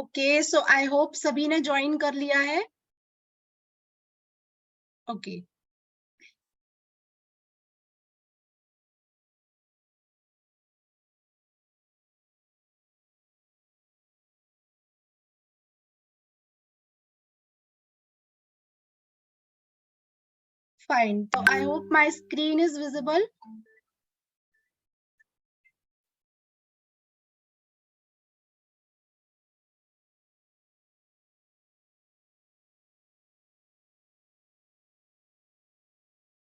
Okay, so I hope सभी ने join कर लिया है। Okay, fine. तो I hope my screen is visible.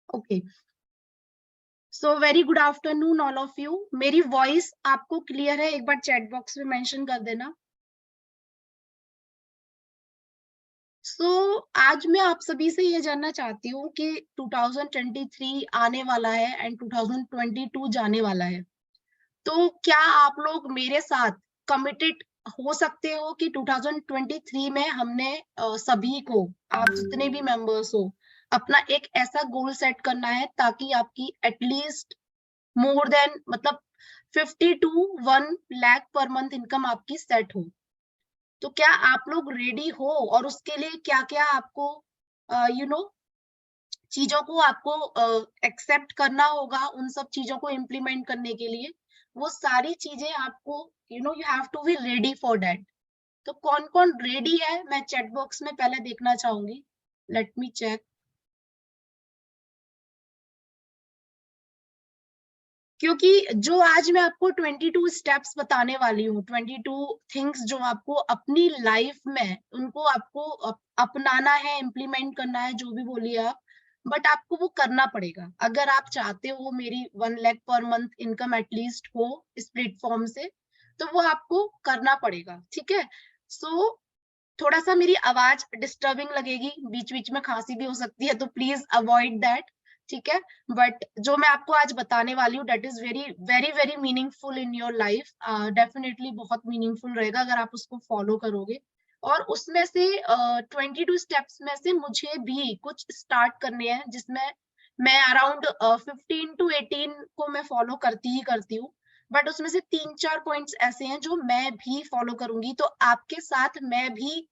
Okay, so very good afternoon all of you. मेरी वॉइस आपको क्लियर है? एक बार चैट बॉक्स में मेंशन कर देना। सो आज मैं आप सभी से ये जानना चाहती हूँ कि 2023 आने वाला है एंड 2022 जाने वाला है। तो क्या आप लोग मेरे साथ कमिटेड हो सकते हो कि 2023 में हमने सभी को, आप जितने भी मेंबर्स हो, अपना एक ऐसा गोल सेट करना है ताकि आपकी एटलीस्ट मोर देन मतलब 50 to 1 lakh per month income आपकी सेट हो। तो क्या आप लोग रेडी हो? और उसके लिए क्या क्या आपको यू नो चीजों को आपको एक्सेप्ट करना होगा, उन सब चीजों को इम्प्लीमेंट करने के लिए वो सारी चीजें आपको you have to be ready for that. तो कौन कौन रेडी है मैं चैट बॉक्स में पहले देखना चाहूंगी। Let me check. क्योंकि जो आज मैं आपको 22 स्टेप्स बताने वाली हूँ, 22 थिंग्स जो आपको अपनी लाइफ में उनको आपको अपनाना है, इम्प्लीमेंट करना है, जो भी बोलिए आप, बट आपको वो करना पड़ेगा अगर आप चाहते हो मेरी 1 lakh per month income at least हो इस प्लेटफॉर्म से। तो वो आपको करना पड़ेगा, ठीक है। सो थोड़ा सा मेरी आवाज डिस्टर्बिंग लगेगी, बीच बीच में खांसी भी हो सकती है, तो प्लीज अवॉइड दैट, ठीक है। बट जो मैं आपको आज बताने वाली हूँ that is very very very meaningful in your life. Definitely बहुत मीनिंगफुल रहेगा अगर आप उसको फॉलो करोगे। और उसमें से 22 स्टेप्स में से मुझे भी कुछ स्टार्ट करने हैं जिसमें मैं अराउंड 15 टू 18 को मैं फॉलो करती ही करती हूँ। बट उसमें से 3-4 पॉइंट्स ऐसे हैं जो मैं भी फॉलो करूंगी, तो आपके साथ मैं भी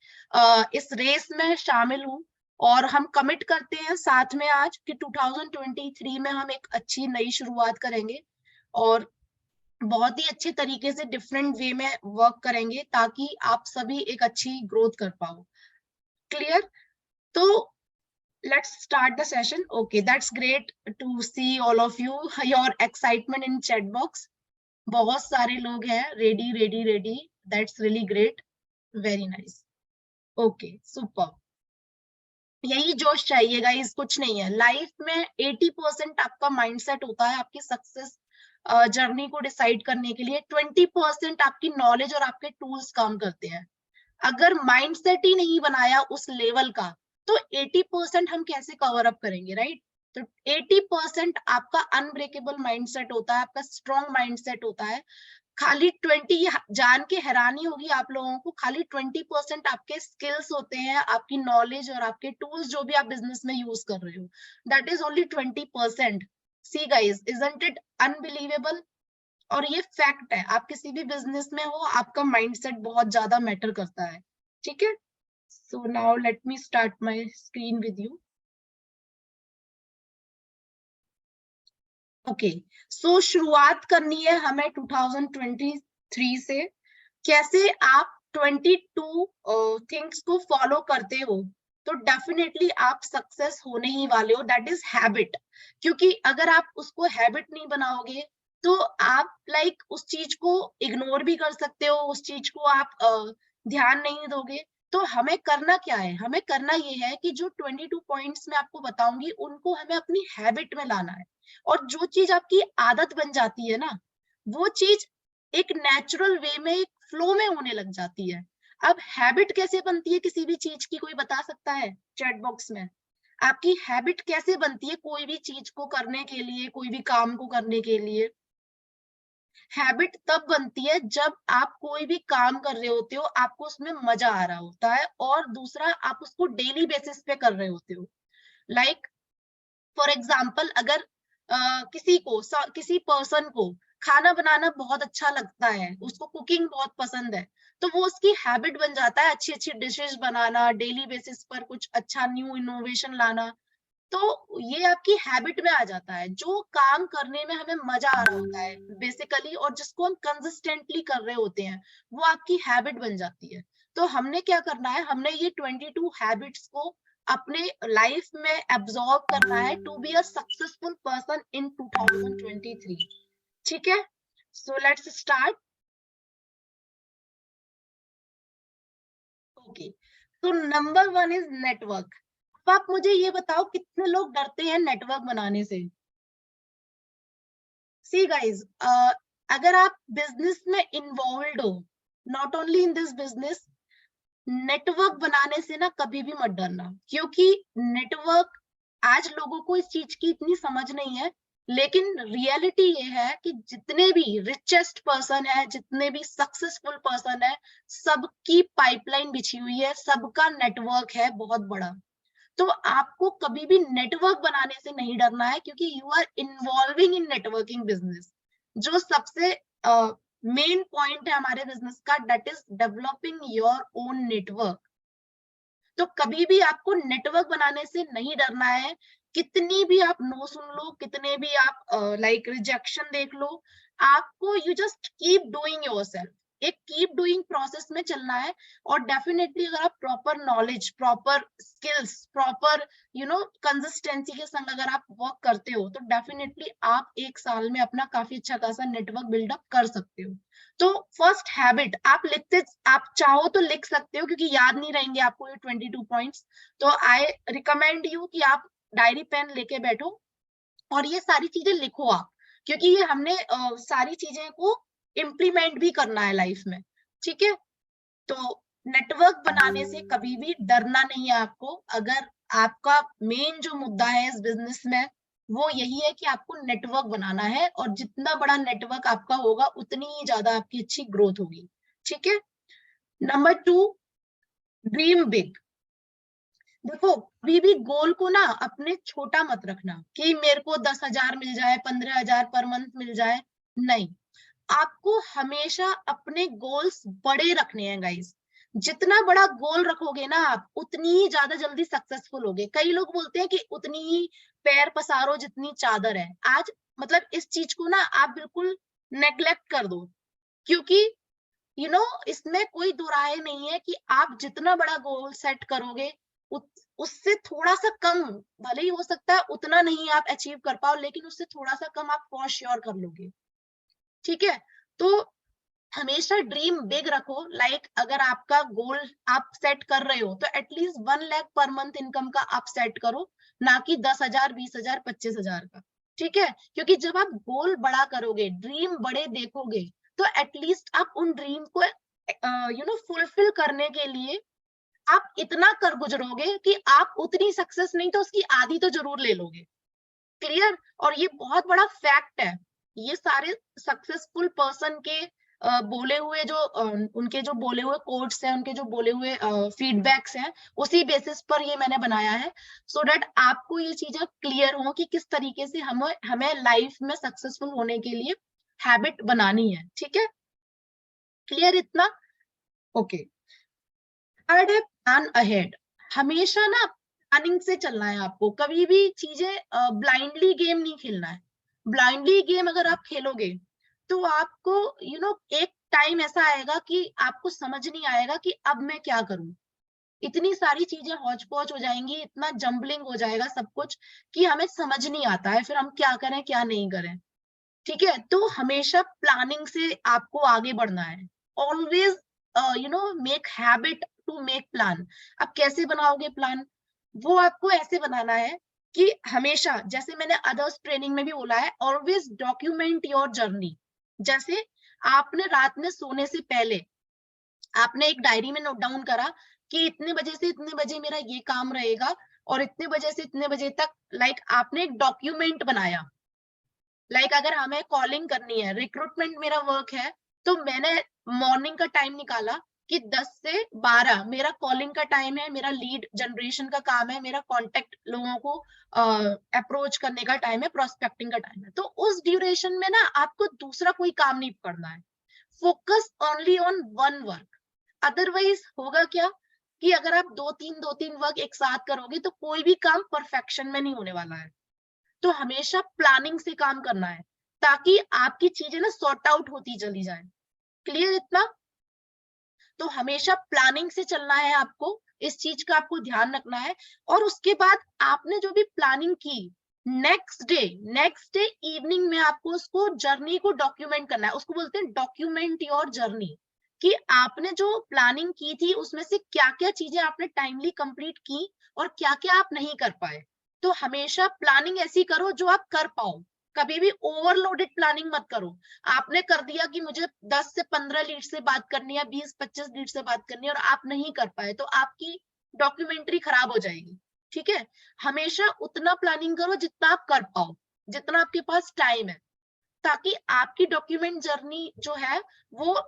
इस रेस में शामिल हूँ। और हम कमिट करते हैं साथ में आज कि 2023 में हम एक अच्छी नई शुरुआत करेंगे और बहुत ही अच्छे तरीके से डिफरेंट वे में वर्क करेंगे ताकि आप सभी एक अच्छी ग्रोथ कर पाओ। क्लियर? तो let's start the session. Okay, that's great to see all of you, your excitement in chat box. बहुत सारे लोग हैं ready ready ready. That's really great, very nice. Okay, super. यही जोश चाहिए गाइस, कुछ नहीं है लाइफ में। 80% आपका माइंडसेट होता है आपकी सक्सेस जर्नी को डिसाइड करने के लिए। 20% आपकी नॉलेज और आपके टूल्स काम करते हैं। अगर माइंडसेट ही नहीं बनाया उस लेवल का तो 80% हम कैसे कवर अप करेंगे, राइट? तो 80% आपका अनब्रेकेबल माइंडसेट होता है, आपका स्ट्रॉन्ग माइंडसेट होता है। खाली 20, जान के हैरानी होगी आप लोगों को, खाली 20% आपके स्किल्स होते हैं, आपकी नॉलेज और आपके टूल्स जो भी आप बिजनेस में यूज कर रहे हो, that is only 20%। See guys, isn't it unbelievable? और ये फैक्ट है, आप किसी भी बिजनेस में हो आपका माइंडसेट बहुत ज्यादा मैटर करता है, ठीक है। So now let me start my screen with you. Okay, so शुरुआत करनी है हमें 2023 से। कैसे आप 22 थिंग्स को फॉलो करते हो तो डेफिनेटली आप सक्सेस होने ही वाले हो। That is habit. क्योंकि अगर आप उसको हैबिट नहीं बनाओगे तो आप उस चीज को इग्नोर भी कर सकते हो, उस चीज को आप ध्यान नहीं दोगे। तो हमें करना क्या है? हमें करना ये है कि जो 22 पॉइंट्स मैं आपको बताऊंगी उनको हमें अपनी हैबिट में लाना है। और जो चीज आपकी आदत बन जाती है ना, वो चीज एक नेचुरल वे में, एक फ्लो में होने लग जाती है। अब हैबिट कैसे बनती है किसी भी चीज की, कोई बता सकता है चैट बॉक्स में? आपकी हैबिट कैसे बनती है कोई भी चीज को करने के लिए, कोई भी काम को करने के लिए? हैबिट तब बनती है जब आप कोई भी काम कर रहे होते हो, आपको उसमें मजा आ रहा होता है, और दूसरा आप उसको डेली बेसिस पे कर रहे होते हो। लाइक फॉर एग्जाम्पल, अगर किसी पर्सन को खाना बनाना बहुत अच्छा लगता है, उसको कुकिंग बहुत पसंद है, तो वो उसकी हैबिट बन जाता है अच्छी अच्छी डिशेस बनाना, डेली बेसिस पर कुछ अच्छा न्यू इनोवेशन लाना। तो ये आपकी हैबिट में आ जाता है, जो काम करने में हमें मजा आ रहा होता है बेसिकली, और जिसको हम कंसिस्टेंटली कर रहे होते हैं, वो आपकी हैबिट बन जाती है। तो हमने क्या करना है, हमने ये 22 हैबिट्स को अपने लाइफ में एब्जॉर्ब करना है to be a successful person in 2023। ठीक है, सो लेट्स स्टार्ट। ओके, तो नंबर 1 इज नेटवर्क। अब आप मुझे ये बताओ, कितने लोग डरते हैं नेटवर्क बनाने से? सी गाइज, अगर आप बिजनेस में इन्वॉल्व हो, not only in this business, network बनाने से ना कभी भी मत डरना, क्योंकि नेटवर्क, आज लोगों को इस चीज की इतनी समझ नहीं है, लेकिन रियलिटी ये है कि जितने भी रिचेस्ट पर्सन है, जितने भी सक्सेसफुल पर्सन है, सबकी पाइपलाइन बिछी हुई है, सबका नेटवर्क है बहुत बड़ा। तो आपको कभी भी नेटवर्क बनाने से नहीं डरना है, क्योंकि you are involving in networking business. जो सबसे मेन पॉइंट है हमारे बिजनेस का, that is developing your own network. तो कभी भी आपको नेटवर्क बनाने से नहीं डरना है। कितनी भी आप नो सुन लो, कितने भी आप लाइक रिजेक्शन देख लो, आपको you just keep doing yourself. एक कीप डूइंग प्रोसेस में चलना है। और डेफिनेटली अगर आप proper knowledge, proper skills, proper consistency के संग अगर आप वर्क करते हो, तो डेफिनेटली आप एक साल में अपना काफी अच्छा खासा नेटवर्क बिल्डअप कर सकते हो। तो फर्स्ट हैबिट आप लिखते, आप चाहो तो लिख सकते हो, क्योंकि याद नहीं रहेंगे आपको ये 22 पॉइंट्स। तो आई रिकमेंड यू कि आप डायरी पेन लेके बैठो और ये सारी चीजें लिखो आप, क्योंकि ये हमने सारी चीजें को इम्प्लीमेंट भी करना है लाइफ में। ठीक है, तो नेटवर्क बनाने से कभी भी डरना नहीं है आपको। अगर आपका मेन जो मुद्दा है इस बिजनेस में, वो यही है कि आपको नेटवर्क बनाना है, और जितना बड़ा नेटवर्क आपका होगा, उतनी ही ज्यादा आपकी अच्छी ग्रोथ होगी। ठीक है, नंबर 2, ड्रीम बिग। देखो, कभी भी गोल को ना अपने छोटा मत रखना कि मेरे को 10,000 मिल जाए, 15,000 पर मंथ मिल जाए। नहीं, आपको हमेशा अपने गोल्स बड़े रखने हैं गाइस। जितना बड़ा गोल रखोगे ना आप, उतनी ही ज्यादा जल्दी सक्सेसफुल होगे। कई लोग बोलते हैं कि उतनी ही पैर पसारो जितनी चादर है। आज मतलब इस चीज को ना आप बिल्कुल नेग्लेक्ट कर दो, क्योंकि इसमें कोई दो राय नहीं है कि आप जितना बड़ा गोल सेट करोगे, उससे थोड़ा सा कम, भले ही हो सकता है उतना नहीं आप अचीव कर पाओ, लेकिन उससे थोड़ा सा कम आप फॉर श्योर कर लोगे। ठीक है, तो हमेशा ड्रीम बिग रखो। लाइक अगर आपका गोल आप सेट कर रहे हो, तो at least 1 lakh per month income का आप सेट करो, ना कि 10,000, 20,000, 25,000 का। ठीक है, क्योंकि जब आप गोल बड़ा करोगे, ड्रीम बड़े देखोगे, तो एटलीस्ट आप उन ड्रीम को फुलफिल करने के लिए आप इतना कर गुजरोगे कि आप उतनी सक्सेस नहीं तो उसकी आधी तो जरूर ले लोगे। क्लियर? और ये बहुत बड़ा फैक्ट है। ये सारे सक्सेसफुल पर्सन के बोले हुए जो उनके जो बोले हुए कोट्स हैं, उनके जो बोले हुए फीडबैक्स हैं, उसी बेसिस पर ये मैंने बनाया है, सो दैट आपको ये चीजें क्लियर हो कि किस तरीके से हमें हमें लाइफ में सक्सेसफुल होने के लिए हैबिट बनानी है। ठीक है, क्लियर इतना? ओके, थर्ड है प्लान अहेड। हमेशा ना प्लानिंग से चलना है आपको, कभी भी चीजें ब्लाइंडली गेम नहीं खेलना है। ब्लाइंडली गेम अगर आप खेलोगे, तो आपको एक टाइम ऐसा आएगा कि आपको समझ नहीं आएगा कि अब मैं क्या करूं। इतनी सारी चीजें हौच पौच हो जाएंगी, इतना जंबलिंग हो जाएगा सब कुछ, कि हमें समझ नहीं आता है फिर हम क्या करें क्या नहीं करें। ठीक है, तो हमेशा प्लानिंग से आपको आगे बढ़ना है। Always make habit to make plan. अब कैसे बनाओगे प्लान? वो आपको ऐसे बनाना है कि हमेशा, जैसे मैंने अदर्स ट्रेनिंग में भी बोला है, ऑलवेज डॉक्यूमेंट योर जर्नी। जैसे आपने रात में सोने से पहले आपने एक डायरी में नोट डाउन करा कि इतने बजे से इतने बजे मेरा ये काम रहेगा, और इतने बजे से इतने बजे तक, लाइक आपने एक डॉक्यूमेंट बनाया। अगर हमें कॉलिंग करनी है, रिक्रूटमेंट मेरा वर्क है, तो मैंने मॉर्निंग का टाइम निकाला कि 10 से 12 मेरा कॉलिंग का टाइम है, मेरा लीड जनरेशन का काम है, मेरा कांटेक्ट लोगों को अप्रोच करने का टाइम है, प्रोस्पेक्टिंग का टाइम है। तो उस ड्यूरेशन में ना आपको दूसरा कोई काम नहीं करना है। Focus only on one work. Otherwise होगा क्या कि अगर आप दो तीन वर्क एक साथ करोगे तो कोई भी काम परफेक्शन में नहीं होने वाला है। तो हमेशा प्लानिंग से काम करना है ताकि आपकी चीजें ना सॉर्ट आउट होती चली जाए। क्लियर इतना? तो हमेशा प्लानिंग से चलना है आपको, इस चीज का आपको ध्यान रखना है। और उसके बाद आपने जो भी प्लानिंग की, नेक्स्ट डे इवनिंग में आपको उसको जर्नी को डॉक्यूमेंट करना है। उसको बोलते हैं डॉक्यूमेंट योर जर्नी, कि आपने जो प्लानिंग की थी उसमें से क्या क्या चीजें आपने टाइमली कंप्लीट की और क्या क्या आप नहीं कर पाए। तो हमेशा प्लानिंग ऐसी करो जो आप कर पाओ, कभी भी ओवरलोडेड प्लानिंग मत करो। आपने कर दिया कि मुझे 10 से 15 लीड से बात करनी है, 20-25 लीड से बात करनी है और आप नहीं कर पाए, तो आपकी डॉक्यूमेंट्री खराब हो जाएगी। ठीक है? हमेशा उतना प्लानिंग करो जितना आप कर पाओ, जितना आपके पास टाइम है, ताकि आपकी डॉक्यूमेंट जर्नी जो है वो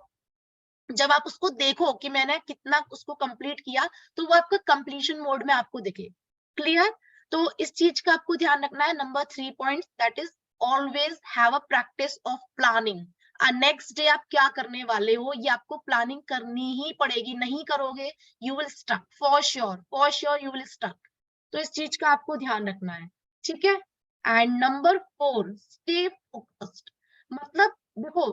जब आप उसको देखो कि मैंने कितना उसको कंप्लीट किया, तो वो आपका कंप्लीशन मोड में आपको दिखे। क्लियर? तो इस चीज का आपको ध्यान रखना है। Number 3 point, that is always have a practice of planning. Next day आप क्या करने वाले हो ये आपको प्लानिंग करनी ही पड़ेगी, नहीं करोगे you will stuck, for sure you will stuck. तो इस चीज का आपको ध्यान रखना है। ठीक है? And number 4, stay focused. मतलब देखो,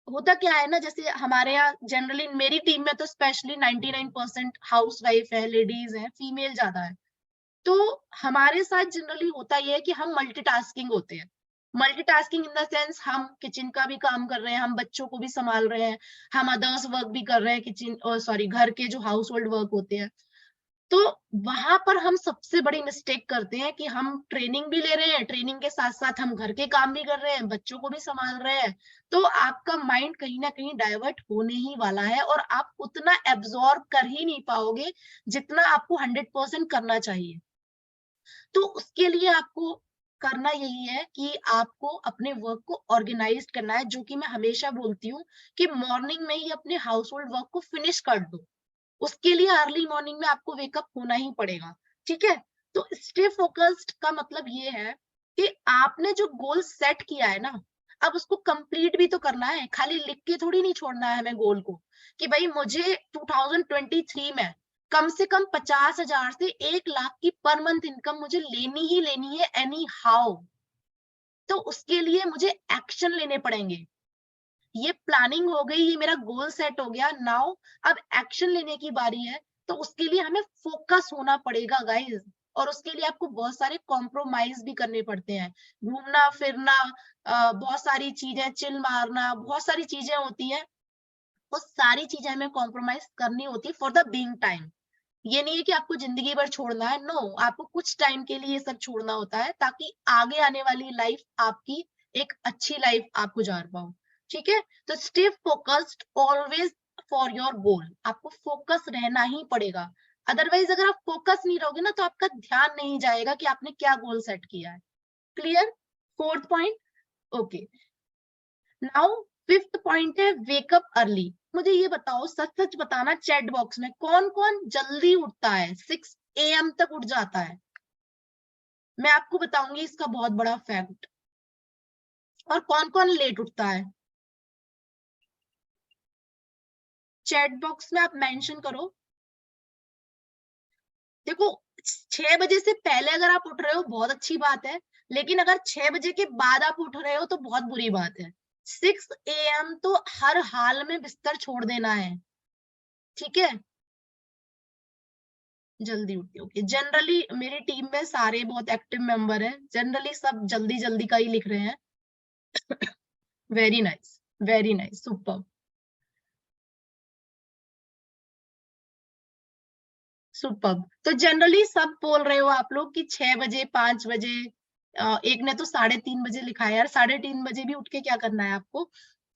होता क्या है ना, जैसे हमारे यहाँ जनरली मेरी टीम में तो स्पेशली 99% हाउस वाइफ है, लेडीज है, फीमेल ज्यादा है। तो हमारे साथ जनरली होता ये है कि हम मल्टीटास्किंग होते हैं। मल्टीटास्किंग इन द सेंस हम किचन का भी काम कर रहे हैं, हम बच्चों को भी संभाल रहे हैं, हम अदर्स वर्क भी कर रहे हैं, किचन सॉरी घर के जो हाउस होल्ड वर्क होते हैं। तो वहां पर हम सबसे बड़ी मिस्टेक करते हैं कि हम ट्रेनिंग भी ले रहे हैं, ट्रेनिंग के साथ साथ हम घर के काम भी कर रहे हैं, बच्चों को भी संभाल रहे हैं। तो आपका माइंड कहीं ना कहीं डाइवर्ट होने ही वाला है और आप उतना एब्जॉर्ब कर ही नहीं पाओगे जितना आपको 100% करना चाहिए। तो उसके लिए आपको करना यही है कि आपको अपने वर्क को ऑर्गेनाइज करना है, जो कि मैं हमेशा बोलती हूँ कि मॉर्निंग में ही अपने हाउस होल्ड वर्क को फिनिश कर दो। उसके लिए अर्ली मॉर्निंग में आपको वेकअप होना ही पड़ेगा। ठीक है? तो स्टे फोकस्ड का मतलब ये है कि आपने जो गोल सेट किया है ना, अब उसको कंप्लीट भी तो करना है। खाली लिख के थोड़ी नहीं छोड़ना है हमें गोल को कि भाई मुझे 2023 में कम से कम 50,000 से 1 लाख की पर मंथ इनकम मुझे लेनी ही लेनी है एनी हाउ। तो उसके लिए मुझे एक्शन लेने पड़ेंगे। ये प्लानिंग हो गई, ये मेरा गोल सेट हो गया, नाउ अब एक्शन लेने की बारी है। तो उसके लिए हमें फोकस होना पड़ेगा गाइस। और उसके लिए आपको बहुत सारे कॉम्प्रोमाइज भी करने पड़ते हैं, घूमना फिरना, बहुत सारी चीजें, चिल मारना, बहुत सारी चीजें होती हैं। वो सारी चीजें हमें कॉम्प्रोमाइज करनी होती है फॉर द बीइंग टाइम। ये नहीं है कि आपको जिंदगी भर छोड़ना है, नो, आपको कुछ टाइम के लिए ये सब छोड़ना होता है ताकि आगे आने वाली लाइफ आपकी एक अच्छी लाइफ आप गुजार पाओ। ठीक है? तो stay focused always for your goal. आपको फोकस रहना ही पड़ेगा। अदरवाइज अगर आप फोकस नहीं रहोगे ना तो आपका ध्यान नहीं जाएगा कि आपने क्या गोल सेट किया है। Clear? Fourth point. Okay, now fifth point है वेकअप अर्ली। मुझे ये बताओ, सच सच बताना चैट बॉक्स में, कौन कौन जल्दी उठता है, 6 AM तक उठ जाता है? मैं आपको बताऊंगी इसका बहुत बड़ा फैक्ट। और कौन कौन लेट उठता है? चैट बॉक्स में आप मेंशन करो। देखो, 6 बजे से पहले अगर आप उठ रहे हो बहुत अच्छी बात है, लेकिन अगर 6 बजे के बाद आप उठ रहे हो तो बहुत बुरी बात है। 6 AM तो हर हाल में बिस्तर छोड़ देना है। ठीक है? जल्दी उठती हूँ। जनरली मेरी टीम में सारे बहुत एक्टिव मेंबर हैं, जनरली सब जल्दी जल्दी का ही लिख रहे हैं। Very nice, very nice, super, super. तो जनरली सब बोल रहे हो आप लोग कि 6 बजे, 5 बजे, एक ने तो 3:30 बजे लिखा है। यार 3:30 बजे भी उठ के क्या करना है आपको?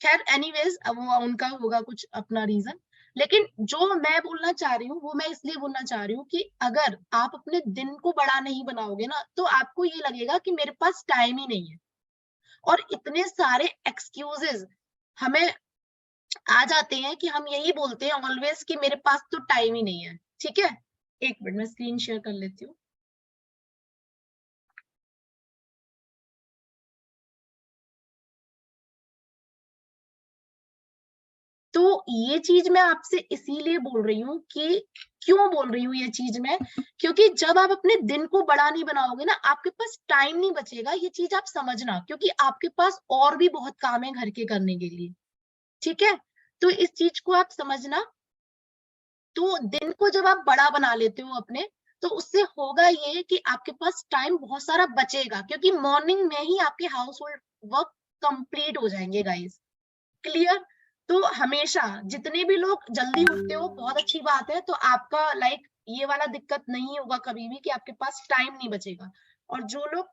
खैर एनीवेज, अब वो उनका होगा कुछ अपना रीजन। लेकिन जो मैं बोलना चाह रही हूँ वो मैं इसलिए बोलना चाह रही हूँ कि अगर आप अपने दिन को बड़ा नहीं बनाओगे ना तो आपको ये लगेगा कि मेरे पास टाइम ही नहीं है। और इतने सारे एक्सक्यूजेस हमें आ जाते हैं कि हम यही बोलते हैं ऑलवेज कि मेरे पास तो टाइम ही नहीं है। ठीक है? एक मिनट में स्क्रीन शेयर कर लेती हूँ। तो ये चीज मैं आपसे इसीलिए बोल रही हूँ कि क्यों बोल रही हूँ ये चीज मैं, क्योंकि जब आप अपने दिन को बड़ा नहीं बनाओगे ना, आपके पास टाइम नहीं बचेगा, ये चीज आप समझना, क्योंकि आपके पास और भी बहुत काम है घर के करने के लिए, ठीक है। तो इस चीज को आप समझना। तो दिन को जब आप बड़ा बना लेते हो अपने, तो उससे होगा ये कि आपके पास टाइम बहुत सारा बचेगा, क्योंकि मॉर्निंग में ही आपके हाउस होल्ड वर्क कंप्लीट हो जाएंगे गाइस। क्लियर। तो हमेशा जितने भी लोग जल्दी उठते हो, बहुत अच्छी बात है, तो आपका लाइक ये वाला दिक्कत नहीं होगा कभी भी कि आपके पास टाइम नहीं बचेगा। और जो लोग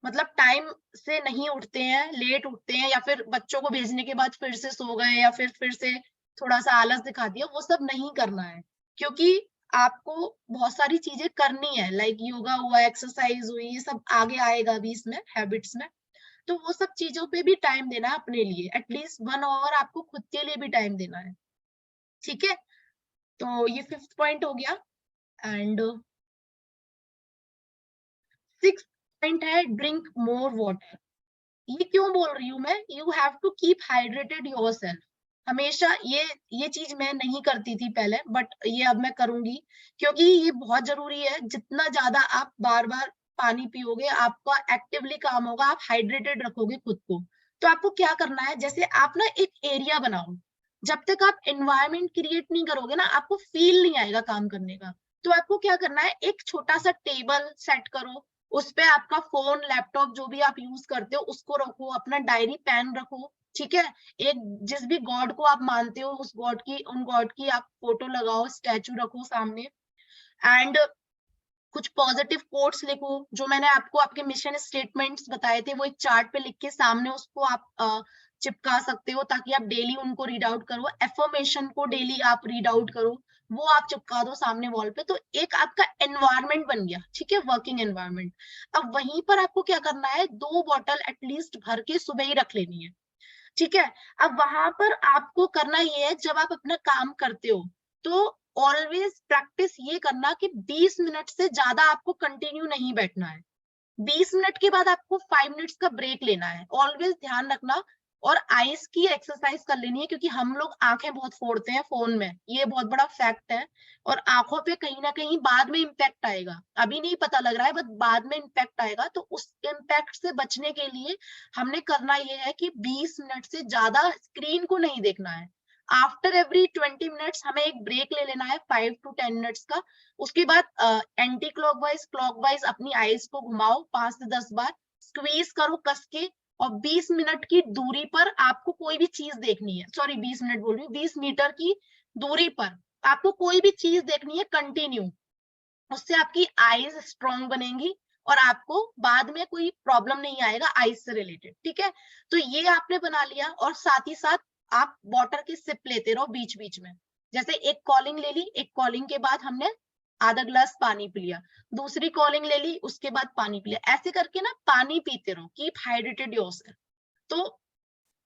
मतलब टाइम से नहीं उठते हैं, लेट उठते हैं, या फिर बच्चों को भेजने के बाद फिर से सो गए, या फिर से थोड़ा सा आलस दिखा दिया, वो सब नहीं करना है, क्योंकि आपको बहुत सारी चीजें करनी है, लाइक योगा हुआ, एक्सरसाइज हुई, ये सब आगे आएगा अभी इसमें हैबिट्स में। तो वो सब चीजों पे भी टाइम देना है अपने लिए, एटलीस्ट 1 आवर आपको खुद के लिए भी टाइम देना है, ठीक है। तो ये 5th पॉइंट हो गया। एंड 6th पॉइंट है ड्रिंक मोर वाटर। ये क्यों बोल रही हूँ मैं, you have to keep hydrated yourself. हमेशा ये चीज मैं नहीं करती थी पहले, बट ये अब मैं करूंगी, क्योंकि ये बहुत जरूरी है। जितना ज्यादा आप बार बार पानी पियोगे, आपका एक्टिवली काम होगा, आप हाइड्रेटेड रखोगे खुद को। तो आपको क्या करना है, जैसे आप ना एक एरिया बनाओ। जब तक आप एनवायरमेंट क्रिएट नहीं करोगे ना, आपको फील नहीं आएगा काम करने का। तो आपको क्या करना है, एक छोटा सा टेबल सेट करो, उस पे आपका फोन, लैपटॉप जो भी आप यूज करते हो उसको रखो, अपना डायरी पेन रखो, ठीक है। एक जिस भी गॉड को आप मानते हो, उन गॉड की आप फोटो लगाओ, स्टैचू रखो सामने। एंड कुछ पॉजिटिव कोट्स लिखो, जो मैंने आपको आपके मिशन स्टेटमेंट्स बताए थे, वो एक चार्ट पे लिख के सामने उसको आप चिपका सकते हो, ताकि आप डेली उनको रीड आउट करो। एफर्मेशन को डेली आप रीड आउट करो, वो आप चिपका दो सामने वॉल पे। तो एक आपका एनवायरनमेंट बन गया, ठीक है, वर्किंग एनवायरनमेंट। अब वहीं पर आपको क्या करना है, 2 बॉटल एटलीस्ट भर के सुबह ही रख लेनी है, ठीक है। अब वहां पर आपको करना ये है, जब आप अपना काम करते हो, तो ऑलवेज प्रैक्टिस ये करना कि 20 मिनट से ज्यादा आपको कंटिन्यू नहीं बैठना है। 20 मिनट के बाद आपको 5 मिनट्स का ब्रेक लेना है, ऑलवेज ध्यान रखना। और आईज की एक्सरसाइज कर लेनी है, क्योंकि हम लोग आंखें बहुत फोड़ते हैं फोन में, ये बहुत बड़ा फैक्ट है। और आंखों पे कहीं ना कहीं बाद में इम्पैक्ट आएगा, अभी नहीं पता लग रहा है, बट बाद में इम्पैक्ट आएगा। तो उस इम्पैक्ट से बचने के लिए हमने करना ये है कि 20 मिनट से ज्यादा स्क्रीन को नहीं देखना है। आफ्टर एवरी 20 मिनट्स हमें एक ब्रेक ले लेना है, 5 to 10 मिनट्स का। उसके बाद एंटी क्लॉकवाइज क्लॉकवाइज अपनी आईज को घुमाओ 5 से 10 बार, स्क्वीज करो कस के। और 20 मिनट की दूरी पर आपको कोई भी चीज देखनी है, सॉरी 20 मिनट बोल रही हूँ, 20 मीटर की दूरी पर आपको कोई भी चीज देखनी है कंटिन्यू। उससे आपकी आईज स्ट्रांग बनेंगी, और आपको बाद में कोई प्रॉब्लम नहीं आएगा आईज से रिलेटेड, ठीक है। तो ये आपने बना लिया, और साथ ही साथ आप वाटर की सिप लेते रहो बीच बीच में। जैसे एक कॉलिंग ले ली, एक कॉलिंग के बाद हमने आधा ग्लास पानी पी लिया, दूसरी कॉलिंग ले ली, उसके बाद पानी पी लिया, ऐसे करके ना पानी पीते रहो, कीप हाइड्रेटेड योरसेल्फ। तो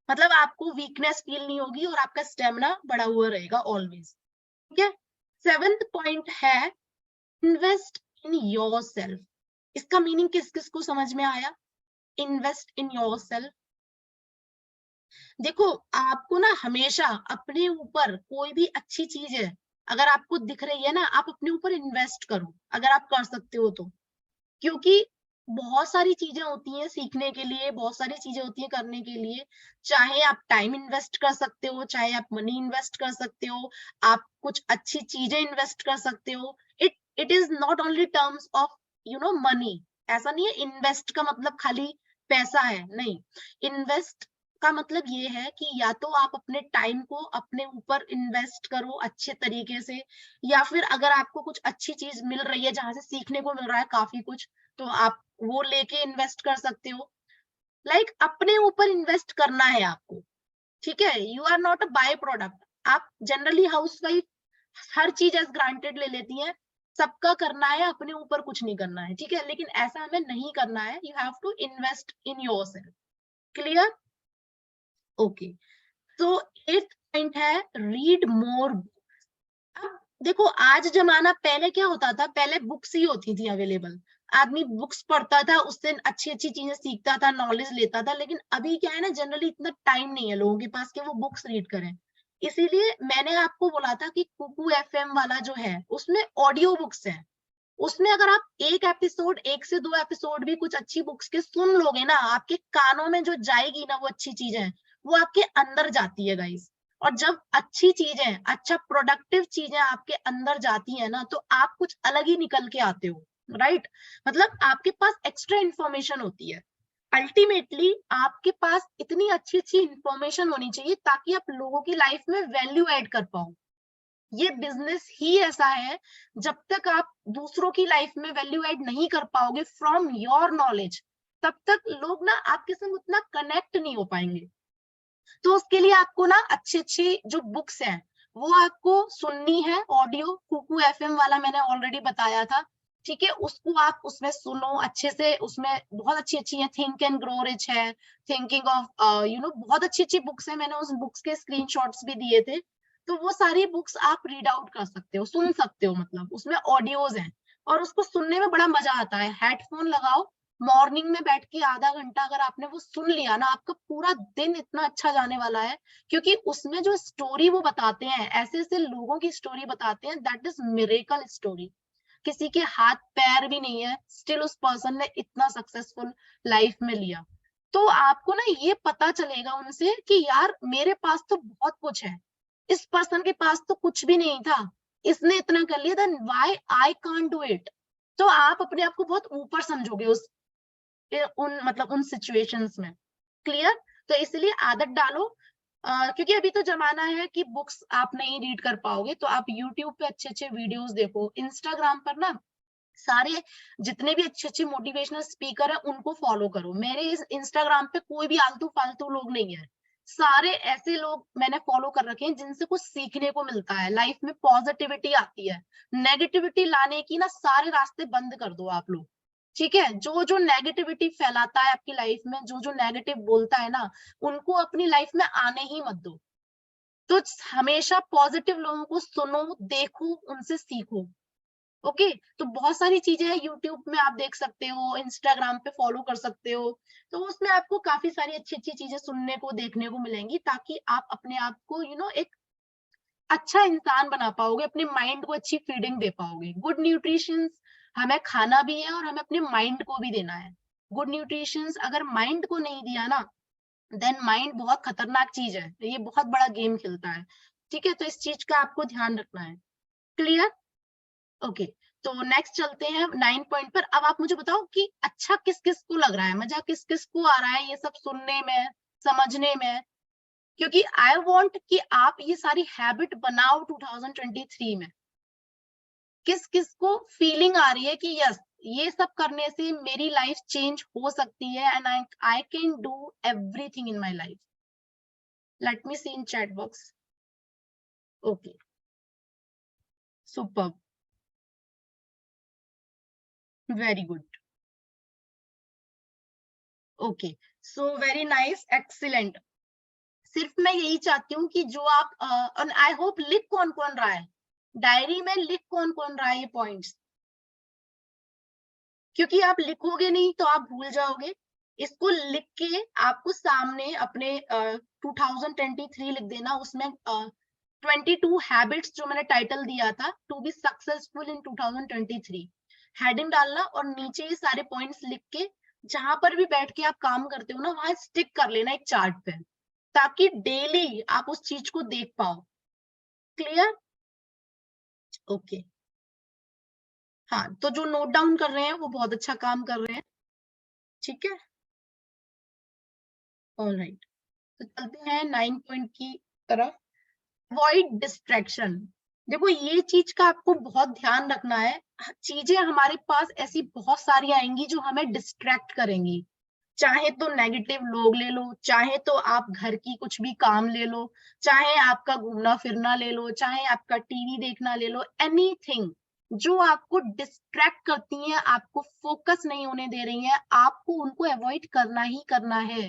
मतलब आपको वीकनेस फील नहीं होगी, और आपका स्टेमिना बढ़ा हुआ रहेगा ऑलवेज, ठीक है। 7th पॉइंट है इन्वेस्ट इन योरसेल्फ। इसका मीनिंग किस किस को समझ में आया, इन्वेस्ट इन योरसेल्फ। देखो, आपको ना हमेशा अपने ऊपर कोई भी अच्छी चीज है, अगर आपको दिख रही है ना, आप अपने ऊपर इन्वेस्ट करो, अगर आप कर सकते हो तो। क्योंकि बहुत सारी चीजें होती हैं सीखने के लिए, बहुत सारी चीजें होती हैं करने के लिए। चाहे आप टाइम इन्वेस्ट कर सकते हो, चाहे आप मनी इन्वेस्ट कर सकते हो, आप कुछ अच्छी चीजें इन्वेस्ट कर सकते हो। It is not only terms of money. ऐसा नहीं है इन्वेस्ट का मतलब खाली पैसा है, नहीं। इन्वेस्ट का मतलब ये है कि या तो आप अपने टाइम को अपने ऊपर इन्वेस्ट करो अच्छे तरीके से, या फिर अगर आपको कुछ अच्छी चीज मिल रही है जहां से सीखने को मिल रहा है काफी कुछ, तो आप वो लेके इन्वेस्ट कर सकते हो। लाइक अपने ऊपर इन्वेस्ट करना है आपको, ठीक है। You are not a by product. आप जनरली हाउसवाइफ हर चीज एज ग्रांटेड ले लेती हैं, सबका करना है, अपने ऊपर कुछ नहीं करना है, ठीक है। लेकिन ऐसा हमें नहीं करना है, you have to invest in yourself. Clear. Okay. तो 8th पॉइंट है रीड मोर। अब देखो, आज जमाना, पहले क्या होता था, पहले बुक्स ही होती थी अवेलेबल, आदमी बुक्स पढ़ता था, उससे अच्छी अच्छी चीजें सीखता था, नॉलेज लेता था। लेकिन अभी क्या है ना, जनरली इतना टाइम नहीं है लोगों के पास कि वो बुक्स रीड करें। इसीलिए मैंने आपको बोला था कि कुकू एफएम वाला जो है उसमें ऑडियो बुक्स है, उसमें अगर आप एक एपिसोड, 1 से 2 एपिसोड भी कुछ अच्छी बुक्स के सुन लोगे ना, आपके कानों में जो जाएगी ना वो अच्छी चीजें, वो आपके अंदर जाती है गाइस। और जब अच्छी चीजें, अच्छा प्रोडक्टिव चीजें आपके अंदर जाती है ना, तो आप कुछ अलग ही निकल के आते हो, राइट? मतलब आपके पास एक्स्ट्रा इंफॉर्मेशन होती है। अल्टीमेटली आपके पास इतनी अच्छी अच्छी इंफॉर्मेशन होनी चाहिए ताकि आप लोगों की लाइफ में वैल्यू ऐड कर पाओ। ये बिजनेस ही ऐसा है, जब तक आप दूसरों की लाइफ में वैल्यू ऐड नहीं कर पाओगे फ्रॉम योर नॉलेज, तब तक लोग ना आपके संग उतना कनेक्ट नहीं हो पाएंगे। तो उसके लिए आपको ना अच्छी अच्छी जो बुक्स हैं वो आपको सुननी है। ऑडियो कुकू एफएम वाला मैंने ऑलरेडी बताया था, ठीक है? उसको आप उसमें सुनो अच्छे से, उसमें बहुत अच्छी अच्छी है, थिंक एंड ग्रो रिच है, थिंकिंग ऑफ बहुत अच्छी अच्छी बुक्स है, मैंने उस बुक्स के स्क्रीनशॉट्स भी दिए थे। तो वो सारी बुक्स आप रीड आउट कर सकते हो, सुन सकते हो, मतलब उसमें ऑडियोज हैं और उसको सुनने में बड़ा मजा आता है। हेडफोन लगाओ, मॉर्निंग में बैठ के आधा घंटा अगर आपने वो सुन लिया ना, आपका पूरा दिन इतना अच्छा जाने वाला है। क्योंकि उसमें जो स्टोरी वो बताते हैं, ऐसे ऐसे लोगों की स्टोरी बताते हैं, दैट इज मिरेकल स्टोरी। किसी के हाथ पैर भी नहीं है, स्टिल उस पर्सन ने इतना सक्सेसफुल लाइफ में लिया। तो आपको ना ये पता चलेगा उनसे कि यार मेरे पास तो बहुत कुछ है, इस पर्सन के पास तो कुछ भी नहीं था, इसने इतना कर लिया, then why I can't do it. तो आप अपने आप को बहुत ऊपर समझोगे उस उन मतलब उन सिचुएशंस में। क्लियर? तो इसलिए आदत डालो। क्योंकि अभी तो जमाना है कि बुक्स आप नहीं रीड कर पाओगे, तो आप यूट्यूब पे अच्छे अच्छे वीडियोस देखो, इंस्टाग्राम पर ना सारे जितने भी अच्छे अच्छे मोटिवेशनल स्पीकर है उनको फॉलो करो। मेरे इस इंस्टाग्राम पे कोई भी आलतू फालतू लोग नहीं है, सारे ऐसे लोग मैंने फॉलो कर रखे हैं जिनसे कुछ सीखने को मिलता है, लाइफ में पॉजिटिविटी आती है। नेगेटिविटी लाने की ना सारे रास्ते बंद कर दो आप लोग, ठीक है? जो जो नेगेटिविटी फैलाता है आपकी लाइफ में, जो जो नेगेटिव बोलता है ना, उनको अपनी लाइफ में आने ही मत दो। तो हमेशा पॉजिटिव लोगों को सुनो, देखो, उनसे सीखो। ओके, तो बहुत सारी चीजें हैं, यूट्यूब में आप देख सकते हो, इंस्टाग्राम पे फॉलो कर सकते हो। तो उसमें आपको काफी सारी अच्छी अच्छी चीजें सुनने को, देखने को मिलेंगी, ताकि आप अपने आप को एक अच्छा इंसान बना पाओगे, अपने माइंड को अच्छी फीडिंग दे पाओगे। गुड न्यूट्रिशन हमें खाना भी है और हमें अपने माइंड को भी देना है। गुड न्यूट्रिशन अगर माइंड को नहीं दिया ना, देन माइंड बहुत खतरनाक चीज है, ये बहुत बड़ा गेम खेलता है। ठीक है, तो इस चीज का आपको ध्यान रखना है। क्लियर? ओके, तो नेक्स्ट चलते हैं 9 पॉइंट पर। अब आप मुझे बताओ कि अच्छा किस किस को लग रहा है, मजा किस किस को आ रहा है ये सब सुनने में, समझने में। क्योंकि आई वांट कि आप ये सारी हैबिट बनाओ 2023 में। किस किस को फीलिंग आ रही है कि यस, ये सब करने से मेरी लाइफ चेंज हो सकती है and I can do everything in my life. Let me see in chat box. Okay, super, very good. Okay, so very nice, excellent. सिर्फ मैं यही चाहती हूँ कि जो आप आई होप लिख कौन कौन रहा है, डायरी में लिख कौन कौन रहा है ये पॉइंट्स। क्योंकि आप लिखोगे नहीं तो आप भूल जाओगे। इसको लिख के आपको सामने अपने 2023 लिख देना, उसमें 22 हैबिट्स जो मैंने टाइटल दिया था, to be successful in 2023, heading डालना और नीचे ये सारे पॉइंट्स लिख के जहां पर भी बैठ के आप काम करते हो ना, वहां स्टिक कर लेना एक चार्ट पे, ताकि डेली आप उस चीज को देख पाओ। क्लियर? ओके, हाँ, तो जो नोट डाउन कर रहे हैं वो बहुत अच्छा काम कर रहे हैं। ठीक है, ऑलराइट, तो चलते हैं 9 पॉइंट की तरफ। Avoid distraction. देखो ये चीज का आपको बहुत ध्यान रखना है। चीजें हमारे पास ऐसी बहुत सारी आएंगी जो हमें डिस्ट्रैक्ट करेंगी। चाहे तो नेगेटिव लोग ले लो, चाहे तो आप घर की कुछ भी काम ले लो, चाहे आपका घूमना फिरना ले लो, चाहे आपका टीवी देखना ले लो, एनीथिंग जो आपको डिस्ट्रैक्ट करती हैं, आपको फोकस नहीं होने दे रही हैं, आपको उनको अवॉइड करना ही करना है।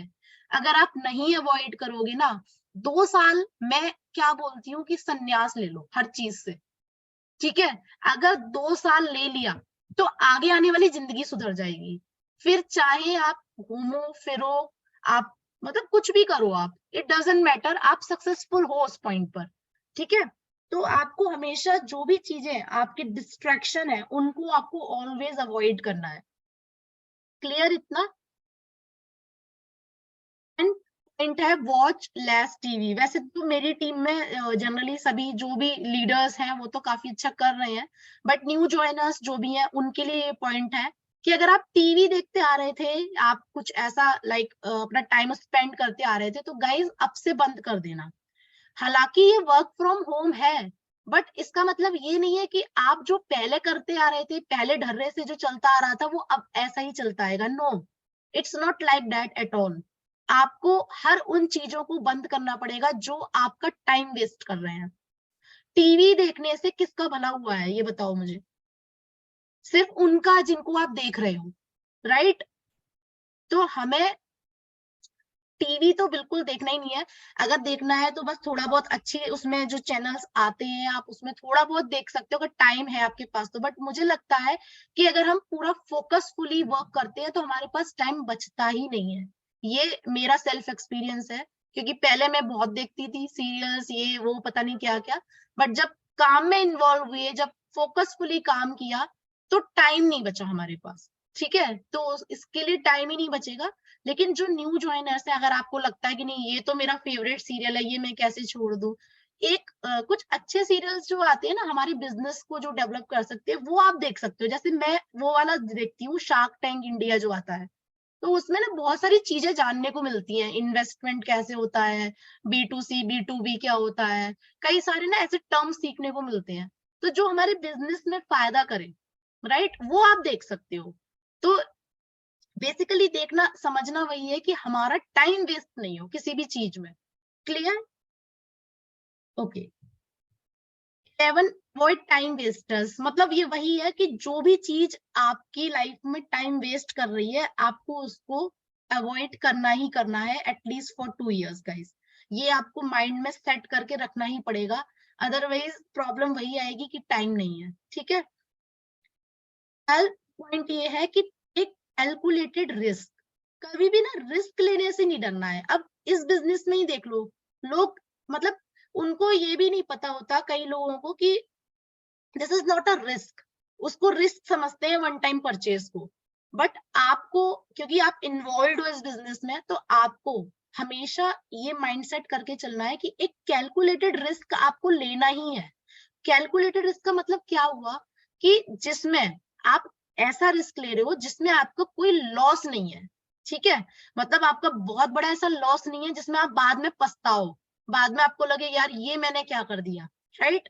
अगर आप नहीं अवॉइड करोगे ना, 2 साल मैं क्या बोलती हूँ कि संन्यास ले लो हर चीज से। ठीक है, अगर 2 साल ले लिया तो आगे आने वाली जिंदगी सुधर जाएगी। फिर चाहे आप घूमो फिरो, आप मतलब कुछ भी करो आप, इट डजेंट मैटर, आप सक्सेसफुल हो उस पॉइंट पर, ठीक है। तो आपको हमेशा जो भी चीजें आपकी डिस्ट्रैक्शन है उनको आपको ऑलवेज अवॉइड करना है। क्लियर इतना? एंड पॉइंट है वॉच लेस टीवी। वैसे तो मेरी टीम में जनरली सभी जो भी लीडर्स हैं वो तो काफी अच्छा कर रहे हैं, बट न्यू ज्वाइनर्स जो भी हैं उनके लिए ये पॉइंट है कि अगर आप टीवी देखते आ रहे थे, आप कुछ ऐसा लाइक अपना टाइम स्पेंड करते आ रहे थे, तो गाइज अब से बंद कर देना। हालांकि ये वर्क फ्रॉम होम है, बट इसका मतलब ये नहीं है कि आप जो पहले करते आ रहे थे, पहले ढर्रे से जो चलता आ रहा था वो अब ऐसा ही चलता आएगा। No, it's not like that at all. आपको हर उन चीजों को बंद करना पड़ेगा जो आपका टाइम वेस्ट कर रहे हैं। टीवी देखने से किसका भला हुआ है ये बताओ मुझे? सिर्फ उनका जिनको आप देख रहे हो, राइट? तो हमें टीवी तो बिल्कुल देखना ही नहीं है। अगर देखना है तो बस थोड़ा बहुत अच्छे उसमें जो चैनल्स आते हैं आप उसमें थोड़ा बहुत देख सकते हो अगर टाइम है आपके पास तो। बट मुझे लगता है कि अगर हम पूरा फोकसफुली वर्क करते हैं तो हमारे पास टाइम बचता ही नहीं है। ये मेरा सेल्फ एक्सपीरियंस है, क्योंकि पहले मैं बहुत देखती थी सीरियल्स ये वो पता नहीं क्या क्या, बट जब काम में इन्वॉल्व हुए, जब फोकसफुली काम किया, तो टाइम नहीं बचा हमारे पास। ठीक है, तो इसके लिए टाइम ही नहीं बचेगा। लेकिन जो न्यू ज्वाइनर्स है, अगर आपको लगता है कि नहीं ये तो मेरा फेवरेट सीरियल है, ये मैं कैसे छोड़ दूं, एक कुछ अच्छे सीरियल्स जो आते हैं ना हमारे बिजनेस को जो डेवलप कर सकते हैं वो आप देख सकते हो। जैसे मैं वो वाला देखती हूँ शार्क टैंक इंडिया जो आता है, तो उसमें ना बहुत सारी चीजें जानने को मिलती हैं। इन्वेस्टमेंट कैसे होता है, B2C B2B क्या होता है, कई सारे ना ऐसे टर्म सीखने को मिलते हैं, तो जो हमारे बिजनेस में फायदा करे, राइट, वो आप देख सकते हो। तो बेसिकली देखना समझना वही है कि हमारा टाइम वेस्ट नहीं हो किसी भी चीज में। Clear? Okay. 11, avoid time wasters, मतलब ये वही है कि जो भी चीज आपकी लाइफ में टाइम वेस्ट कर रही है आपको उसको अवॉइड करना ही करना है, एटलीस्ट फॉर 2 years गाइस। ये आपको माइंड में सेट करके रखना ही पड़ेगा, अदरवाइज प्रॉब्लम वही आएगी कि टाइम नहीं है। ठीक है। पॉइंट ये है कि एक कैलकुलेटेड रिस्क, कभी भी ना रिस्क लेने से नहीं डरना है। अब इस बिजनेस में ही देख लो, लोग मतलब उनको ये भी नहीं पता होता कई लोगों को कि this is not a risk, उसको रिस्क समझते हैं वन टाइम परचेज को। बट आपको, क्योंकि आप इन्वॉल्व हो इस बिजनेस में, तो आपको हमेशा ये माइंडसेट करके चलना है कि एक कैलकुलेटेड रिस्क आपको लेना ही है। कैलकुलेटेड रिस्क का मतलब क्या हुआ कि जिसमें आप ऐसा रिस्क ले रहे हो जिसमें आपका कोई लॉस नहीं है। ठीक है, मतलब आपका बहुत बड़ा ऐसा लॉस नहीं है जिसमें आप बाद में पछताओ, बाद में आपको लगे यार ये मैंने क्या कर दिया, राइट?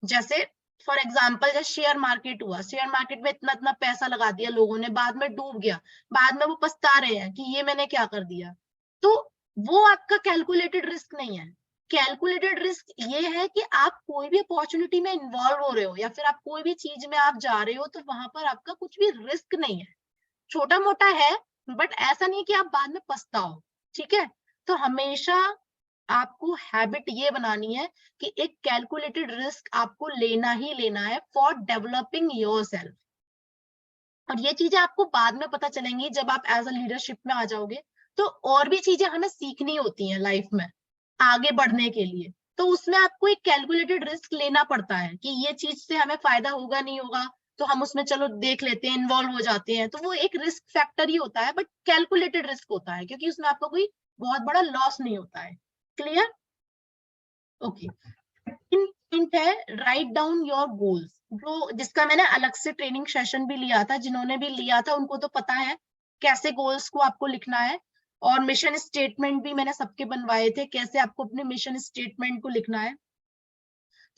जैसे फॉर एग्जाम्पल जैसे शेयर मार्केट हुआ, शेयर मार्केट में इतना इतना पैसा लगा दिया लोगों ने, बाद में डूब गया, बाद में वो पछता रहे हैं कि ये मैंने क्या कर दिया। तो वो आपका कैलकुलेटेड रिस्क नहीं है। कैलकुलेटेड रिस्क ये है कि आप कोई भी अपॉर्चुनिटी में इन्वॉल्व हो रहे हो या फिर आप कोई भी चीज में आप जा रहे हो तो वहां पर आपका कुछ भी रिस्क नहीं है। छोटा मोटा है, बट ऐसा नहीं कि आप बाद में पछताओ। ठीक है, तो हमेशा आपको हैबिट ये बनानी है कि एक कैलकुलेटेड रिस्क आपको लेना ही लेना है फॉर डेवलपिंग योरसेल्फ। और ये चीजें आपको बाद में पता चलेंगी जब आप एज अ लीडरशिप में आ जाओगे, तो और भी चीजें हमें सीखनी होती हैं लाइफ में आगे बढ़ने के लिए। तो उसमें आपको एक कैलकुलेटेड रिस्क लेना पड़ता है कि ये चीज से हमें फायदा होगा नहीं होगा, तो हम उसमें चलो देख लेते हैं, इन्वॉल्व हो जाते हैं, तो वो एक रिस्क फैक्टर ही होता है, बट कैलकुलेटेड रिस्क होता है क्योंकि उसमें आपका कोई बहुत बड़ा लॉस नहीं होता है। क्लियर? ओके। पॉइंट है राइट डाउन योर गोल्स, जो जिसका मैंने अलग से ट्रेनिंग सेशन भी लिया था, जिन्होंने भी लिया था उनको तो पता है कैसे गोल्स को आपको लिखना है। और मिशन स्टेटमेंट भी मैंने सबके बनवाए थे, कैसे आपको अपने मिशन स्टेटमेंट को लिखना है।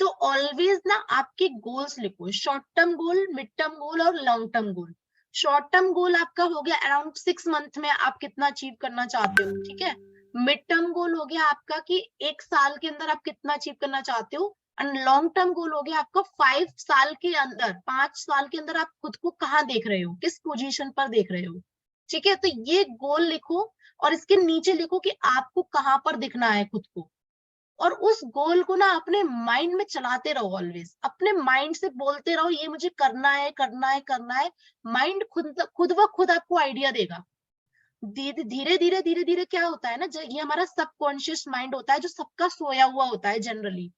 तो ऑलवेज ना आपके गोल्स लिखो, short term goal, mid term goal और long term goal. Short term goal आपका हो गया अराउंड 6 मंथ में आप कितना अचीव करना चाहते हो। ठीक है, मिड टर्म गोल हो गया आपका कि 1 साल के अंदर आप कितना अचीव करना चाहते हो, एंड लॉन्ग टर्म गोल हो गया आपका 5 साल के अंदर, 5 साल के अंदर आप खुद को कहाँ देख रहे हो, किस पोजीशन पर देख रहे हो। ठीक है, तो ये गोल लिखो और इसके नीचे लिखो कि आपको कहाँ पर दिखना है खुद को। और उस गोल को ना अपने माइंड में चलाते रहो, ऑलवेज अपने माइंड से बोलते रहो ये मुझे करना है करना है करना है। माइंड खुद खुद ब खुद आपको आइडिया देगा। धीरे धीरे धीरे धीरे क्या होता है ना, ये हमारा सबकॉन्शियस माइंड होता है जो सबका सोया हुआ होता है जनरली।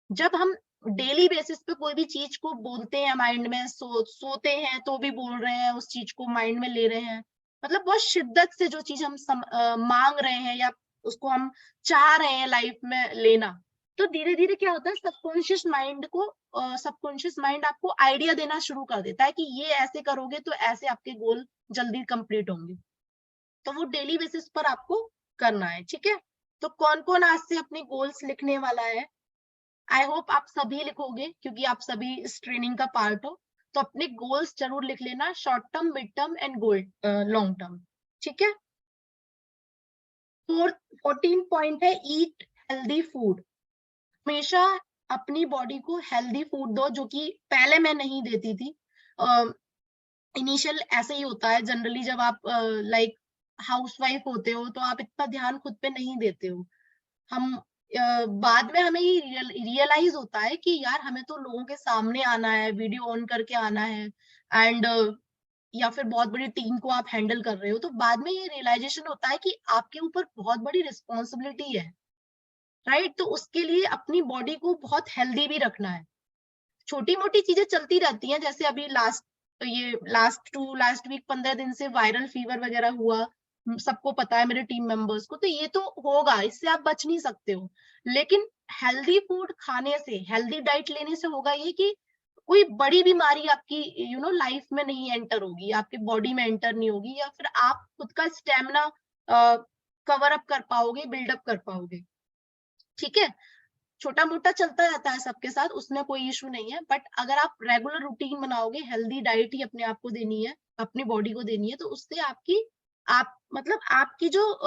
जब हम डेली बेसिस पे कोई भी चीज को बोलते हैं माइंड में, सोते हैं तो भी बोल रहे हैं, उस चीज को माइंड में ले रहे हैं, मतलब बहुत शिद्दत से जो चीज हम मांग रहे हैं या उसको हम चाह रहे हैं लाइफ में लेना, तो धीरे धीरे क्या होता है, सबकॉन्शियस माइंड आपको आइडिया देना शुरू कर देता है कि ये ऐसे करोगे तो ऐसे आपके गोल जल्दी कंप्लीट होंगे। तो वो डेली बेसिस पर आपको करना है, ठीक है। तो कौन कौन आज से अपने गोल्स लिखने वाला है? आई होप आप सभी लिखोगे क्योंकि आप सभी इस ट्रेनिंग का पार्ट हो। तो अपने गोल्स जरूर लिख लेना, short term, mid term and long term, ठीक है। 14 पॉइंट है, ईट हेल्दी फूड। हमेशा अपनी बॉडी को हेल्दी फूड दो, जो कि पहले मैं नहीं देती थी। इनिशियल ऐसे ही होता है जनरली, जब आप लाइक हाउसवाइफ होते हो तो आप इतना ध्यान खुद पे नहीं देते हो। हम बाद में हमें ये रियलाइज होता है कि यार हमें तो लोगों के सामने आना है, वीडियो ऑन करके आना है, एंड या फिर बहुत बड़ी टीम को आप हैंडल कर रहे हो, तो बाद में ये रियलाइजेशन होता है कि आपके ऊपर बहुत बड़ी रिस्पॉन्सिबिलिटी है, राइट। तो उसके लिए अपनी बॉडी को बहुत हेल्दी भी रखना है। छोटी मोटी चीजें चलती रहती हैं, जैसे अभी लास्ट वीक 15 दिन से वायरल फीवर वगैरह हुआ, सबको पता है मेरे टीम मेंबर्स को, तो ये तो होगा, इससे आप बच नहीं सकते हो। लेकिन हेल्दी फूड खाने से, हेल्दी डाइट लेने से होगा ये कि कोई बड़ी बीमारी आपकी लाइफ में नहीं एंटर होगी, आपके बॉडी में एंटर नहीं होगी, या फिर आप खुद का स्टेमिना कवर अप कर पाओगे, बिल्डअप कर पाओगे, ठीक है। छोटा मोटा चलता रहता है सबके साथ, उसमें कोई इशू नहीं है, बट अगर आप रेगुलर रूटीन बनाओगे, हेल्दी डाइट ही अपने आप को देनी है, अपनी बॉडी को देनी है, तो उससे आप मतलब आपकी जो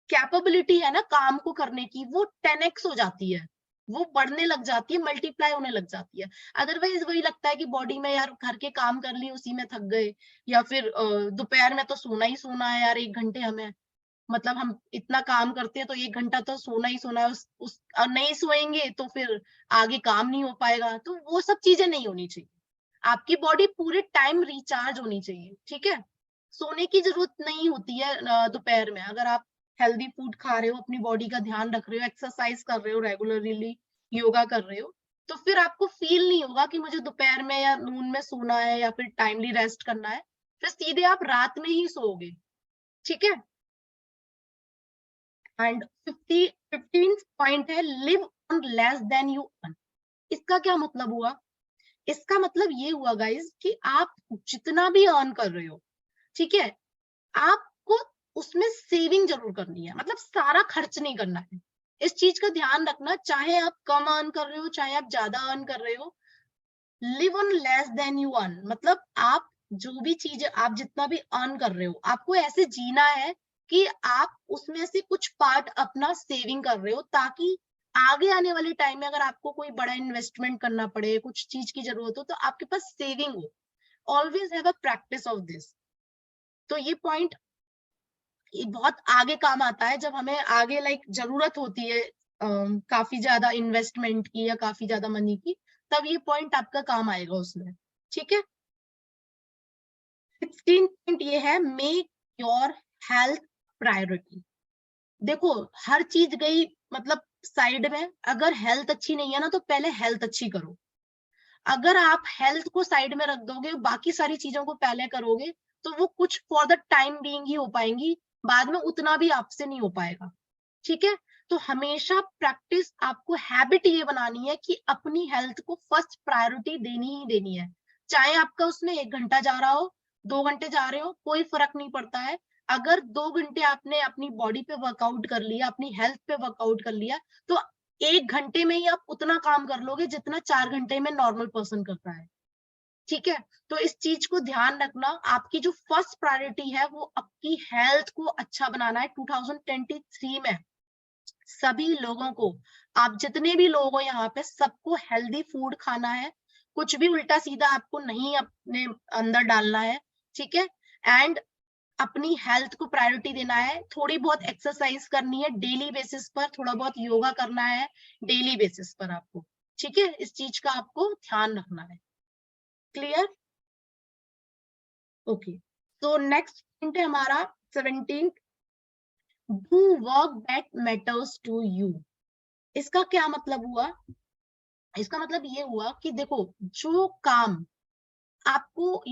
कैपेबिलिटी है ना काम को करने की, वो 10x हो जाती है, वो बढ़ने लग जाती है, मल्टीप्लाई होने लग जाती है। अदरवाइज वही लगता है कि बॉडी में यार घर के काम कर लिए, उसी में थक गए, या फिर दोपहर में तो सोना ही सोना है यार, 1 घंटे हमें, मतलब हम इतना काम करते हैं तो 1 घंटा तो सोना ही सोना है, नहीं सोएंगे तो फिर आगे काम नहीं हो पाएगा, तो वो सब चीजें नहीं होनी चाहिए। आपकी बॉडी पूरे टाइम रिचार्ज होनी चाहिए, ठीक है। सोने की जरूरत नहीं होती है दोपहर में, अगर आप हेल्दी फूड खा रहे हो, अपनी बॉडी का ध्यान रख रहे हो, एक्सरसाइज कर रहे हो रेगुलरली, योगा कर रहे हो, तो फिर आपको फील नहीं होगा कि मुझे दोपहर में या नून में सोना है या फिर टाइमली रेस्ट करना है, फिर सीधे आप रात में ही सोओगे, ठीक है। एंड 15 पॉइंट है, live on less than you earn. इसका क्या मतलब हुआ? इसका मतलब ये हुआ गाइस कि आप जितना भी अर्न कर रहे हो, ठीक है, आपको उसमें सेविंग जरूर करनी है, मतलब सारा खर्च नहीं करना है। इस चीज का ध्यान रखना, चाहे आप कम अर्न कर रहे हो, चाहे आप ज्यादा अर्न कर रहे हो, live on less than you earn, मतलब आप जो भी चीज आप जितना भी अर्न कर रहे हो, आपको ऐसे जीना है कि आप उसमें से कुछ पार्ट अपना सेविंग कर रहे हो, ताकि आगे आने वाले टाइम में अगर आपको कोई बड़ा इन्वेस्टमेंट करना पड़े, कुछ चीज की जरूरत हो, तो आपके पास सेविंग हो। Always have a practice of this. तो ये पॉइंट ये बहुत आगे काम आता है, जब हमें आगे लाइक जरूरत होती है काफी ज्यादा इन्वेस्टमेंट की या काफी ज्यादा मनी की, तब ये पॉइंट आपका काम आएगा उसमें, ठीक है। 16 पॉइंट ये है, मेक योर हेल्थ प्रायोरिटी। देखो, हर चीज गई मतलब साइड में, अगर हेल्थ अच्छी नहीं है ना, तो पहले हेल्थ अच्छी करो। अगर आप हेल्थ को साइड में रख दोगे, बाकी सारी चीजों को पहले करोगे, तो वो कुछ फॉर द टाइम बीइंग ही हो पाएंगी, बाद में उतना भी आपसे नहीं हो पाएगा, ठीक है। तो हमेशा प्रैक्टिस, आपको हैबिट ये बनानी है कि अपनी हेल्थ को फर्स्ट प्रायोरिटी देनी ही देनी है। चाहे आपका उसमें 1 घंटा जा रहा हो, 2 घंटे जा रहे हो, कोई फर्क नहीं पड़ता है। अगर 2 घंटे आपने अपनी बॉडी पे वर्कआउट कर लिया, अपनी हेल्थ पे वर्कआउट कर लिया, तो 1 घंटे में ही आप उतना काम कर लोगे जितना 4 घंटे में नॉर्मल पर्सन करता है, ठीक है। तो इस चीज को ध्यान रखना, आपकी जो फर्स्ट प्रायोरिटी है वो आपकी हेल्थ को अच्छा बनाना है। 2023 में सभी लोगों को, आप जितने भी लोग हो यहाँ पे, सबको हेल्दी फूड खाना है, कुछ भी उल्टा सीधा आपको नहीं अपने अंदर डालना है, ठीक है। एंड अपनी हेल्थ को प्रायोरिटी देना है, थोड़ी बहुत एक्सरसाइज करनी है डेली बेसिस पर, थोड़ा बहुत योगा करना है डेली बेसिस पर आपको, ठीक है। इस चीज का आपको ध्यान रखना है। क्लियर? ओके। तो नेक्स्ट पॉइंट है हमारा 17, do work that matters to you. इसका क्या मतलब हुआ? इसका मतलब ये हुआ कि देखो, जो काम आपको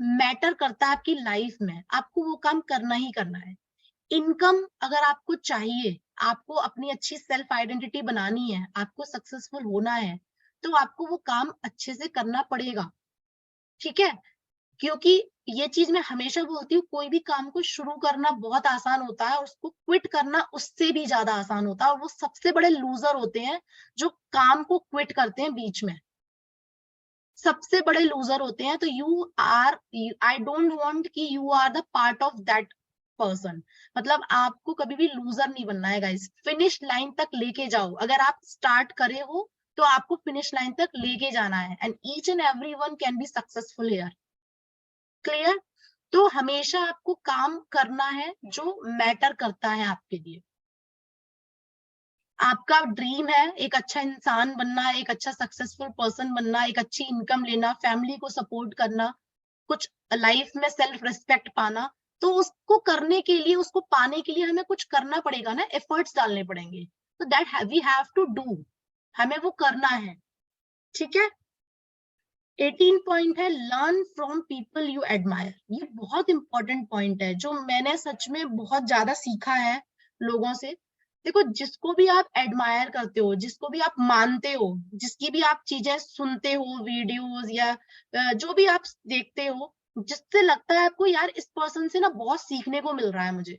मैटर करता है आपकी लाइफ में, आपको वो काम करना ही करना है। इनकम अगर आपको चाहिए, आपको अपनी अच्छी सेल्फ आइडेंटिटी बनानी है, आपको सक्सेसफुल होना है, तो आपको वो काम अच्छे से करना पड़ेगा। ठीक है? क्योंकि ये चीज मैं हमेशा बोलती हूँ, कोई भी काम को शुरू करना बहुत आसान होता है और उसको क्विट करना उससे भी ज्यादा आसान होता है, और वो सबसे बड़े लूजर होते हैं जो काम को क्विट करते हैं बीच में। सबसे बड़े लूजर होते हैं। तो you are, I don't want कि you are the part of that person. मतलब आपको कभी भी लूजर नहीं बनना है गाइस। फिनिश लाइन तक लेके जाओ। अगर आप स्टार्ट करे हो तो आपको फिनिश लाइन तक लेके जाना है, and each and every one can be successful here. Clear? तो हमेशा आपको काम करना है जो मैटर करता है आपके लिए। आपका ड्रीम है एक अच्छा इंसान बनना, एक अच्छा सक्सेसफुल पर्सन बनना, एक अच्छी इनकम लेना, फैमिली को सपोर्ट करना, कुछ लाइफ में सेल्फ रिस्पेक्ट पाना। तो उसको करने के लिए, उसको पाने के लिए हमें कुछ करना पड़ेगा ना, एफर्ट्स डालने पड़ेंगे। तो that we have to do, हमें वो करना है। ठीक है? 18 पॉइंट है, learn from people you admire. ये बहुत इंपॉर्टेंट पॉइंट है जो मैंने सच में बहुत ज्यादा सीखा है लोगों से। देखो, जिसको भी आप एडमायर करते हो, जिसको भी आप मानते हो, जिसकी भी आप चीजें सुनते हो, वीडियोस या जो भी आप देखते हो, जिससे लगता है आपको यार इस पर्सन से ना बहुत सीखने को मिल रहा है मुझे,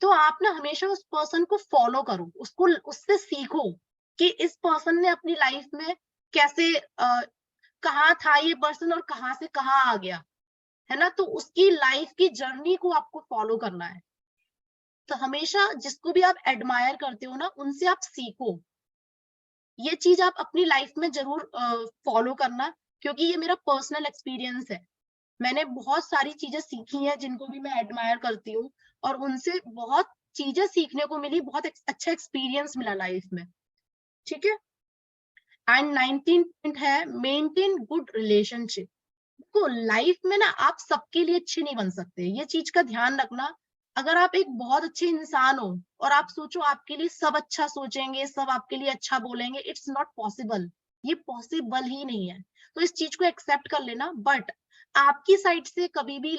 तो आप ना हमेशा उस पर्सन को फॉलो करो, उसको उससे सीखो कि इस पर्सन ने अपनी लाइफ में कैसे, कहाँ था ये पर्सन और कहाँ से कहाँ आ गया, है ना? तो उसकी लाइफ की जर्नी को आपको फॉलो करना है। तो हमेशा जिसको भी आप एडमायर करते हो ना, उनसे आप सीखो। ये चीज आप अपनी लाइफ में जरूर फॉलो करना, क्योंकि ये मेरा पर्सनल एक्सपीरियंस है। मैंने बहुत सारी चीजें सीखी हैं जिनको भी मैं एडमायर करती हूँ, और उनसे बहुत चीजें सीखने को मिली, बहुत अच्छा एक्सपीरियंस मिला लाइफ में। ठीक है? एंड 19 पॉइंट है, मेंटेन गुड रिलेशनशिप। तो लाइफ में ना आप सबके लिए अच्छे नहीं बन सकते, ये चीज का ध्यान रखना। अगर आप एक बहुत अच्छे इंसान हो और आप सोचो आपके लिए सब अच्छा सोचेंगे, सब आपके लिए अच्छा बोलेंगे, इट्स नॉट पॉसिबल। ये पॉसिबल ही नहीं है। तो इस चीज को एक्सेप्ट कर लेना। बट आपकी साइड से कभी भी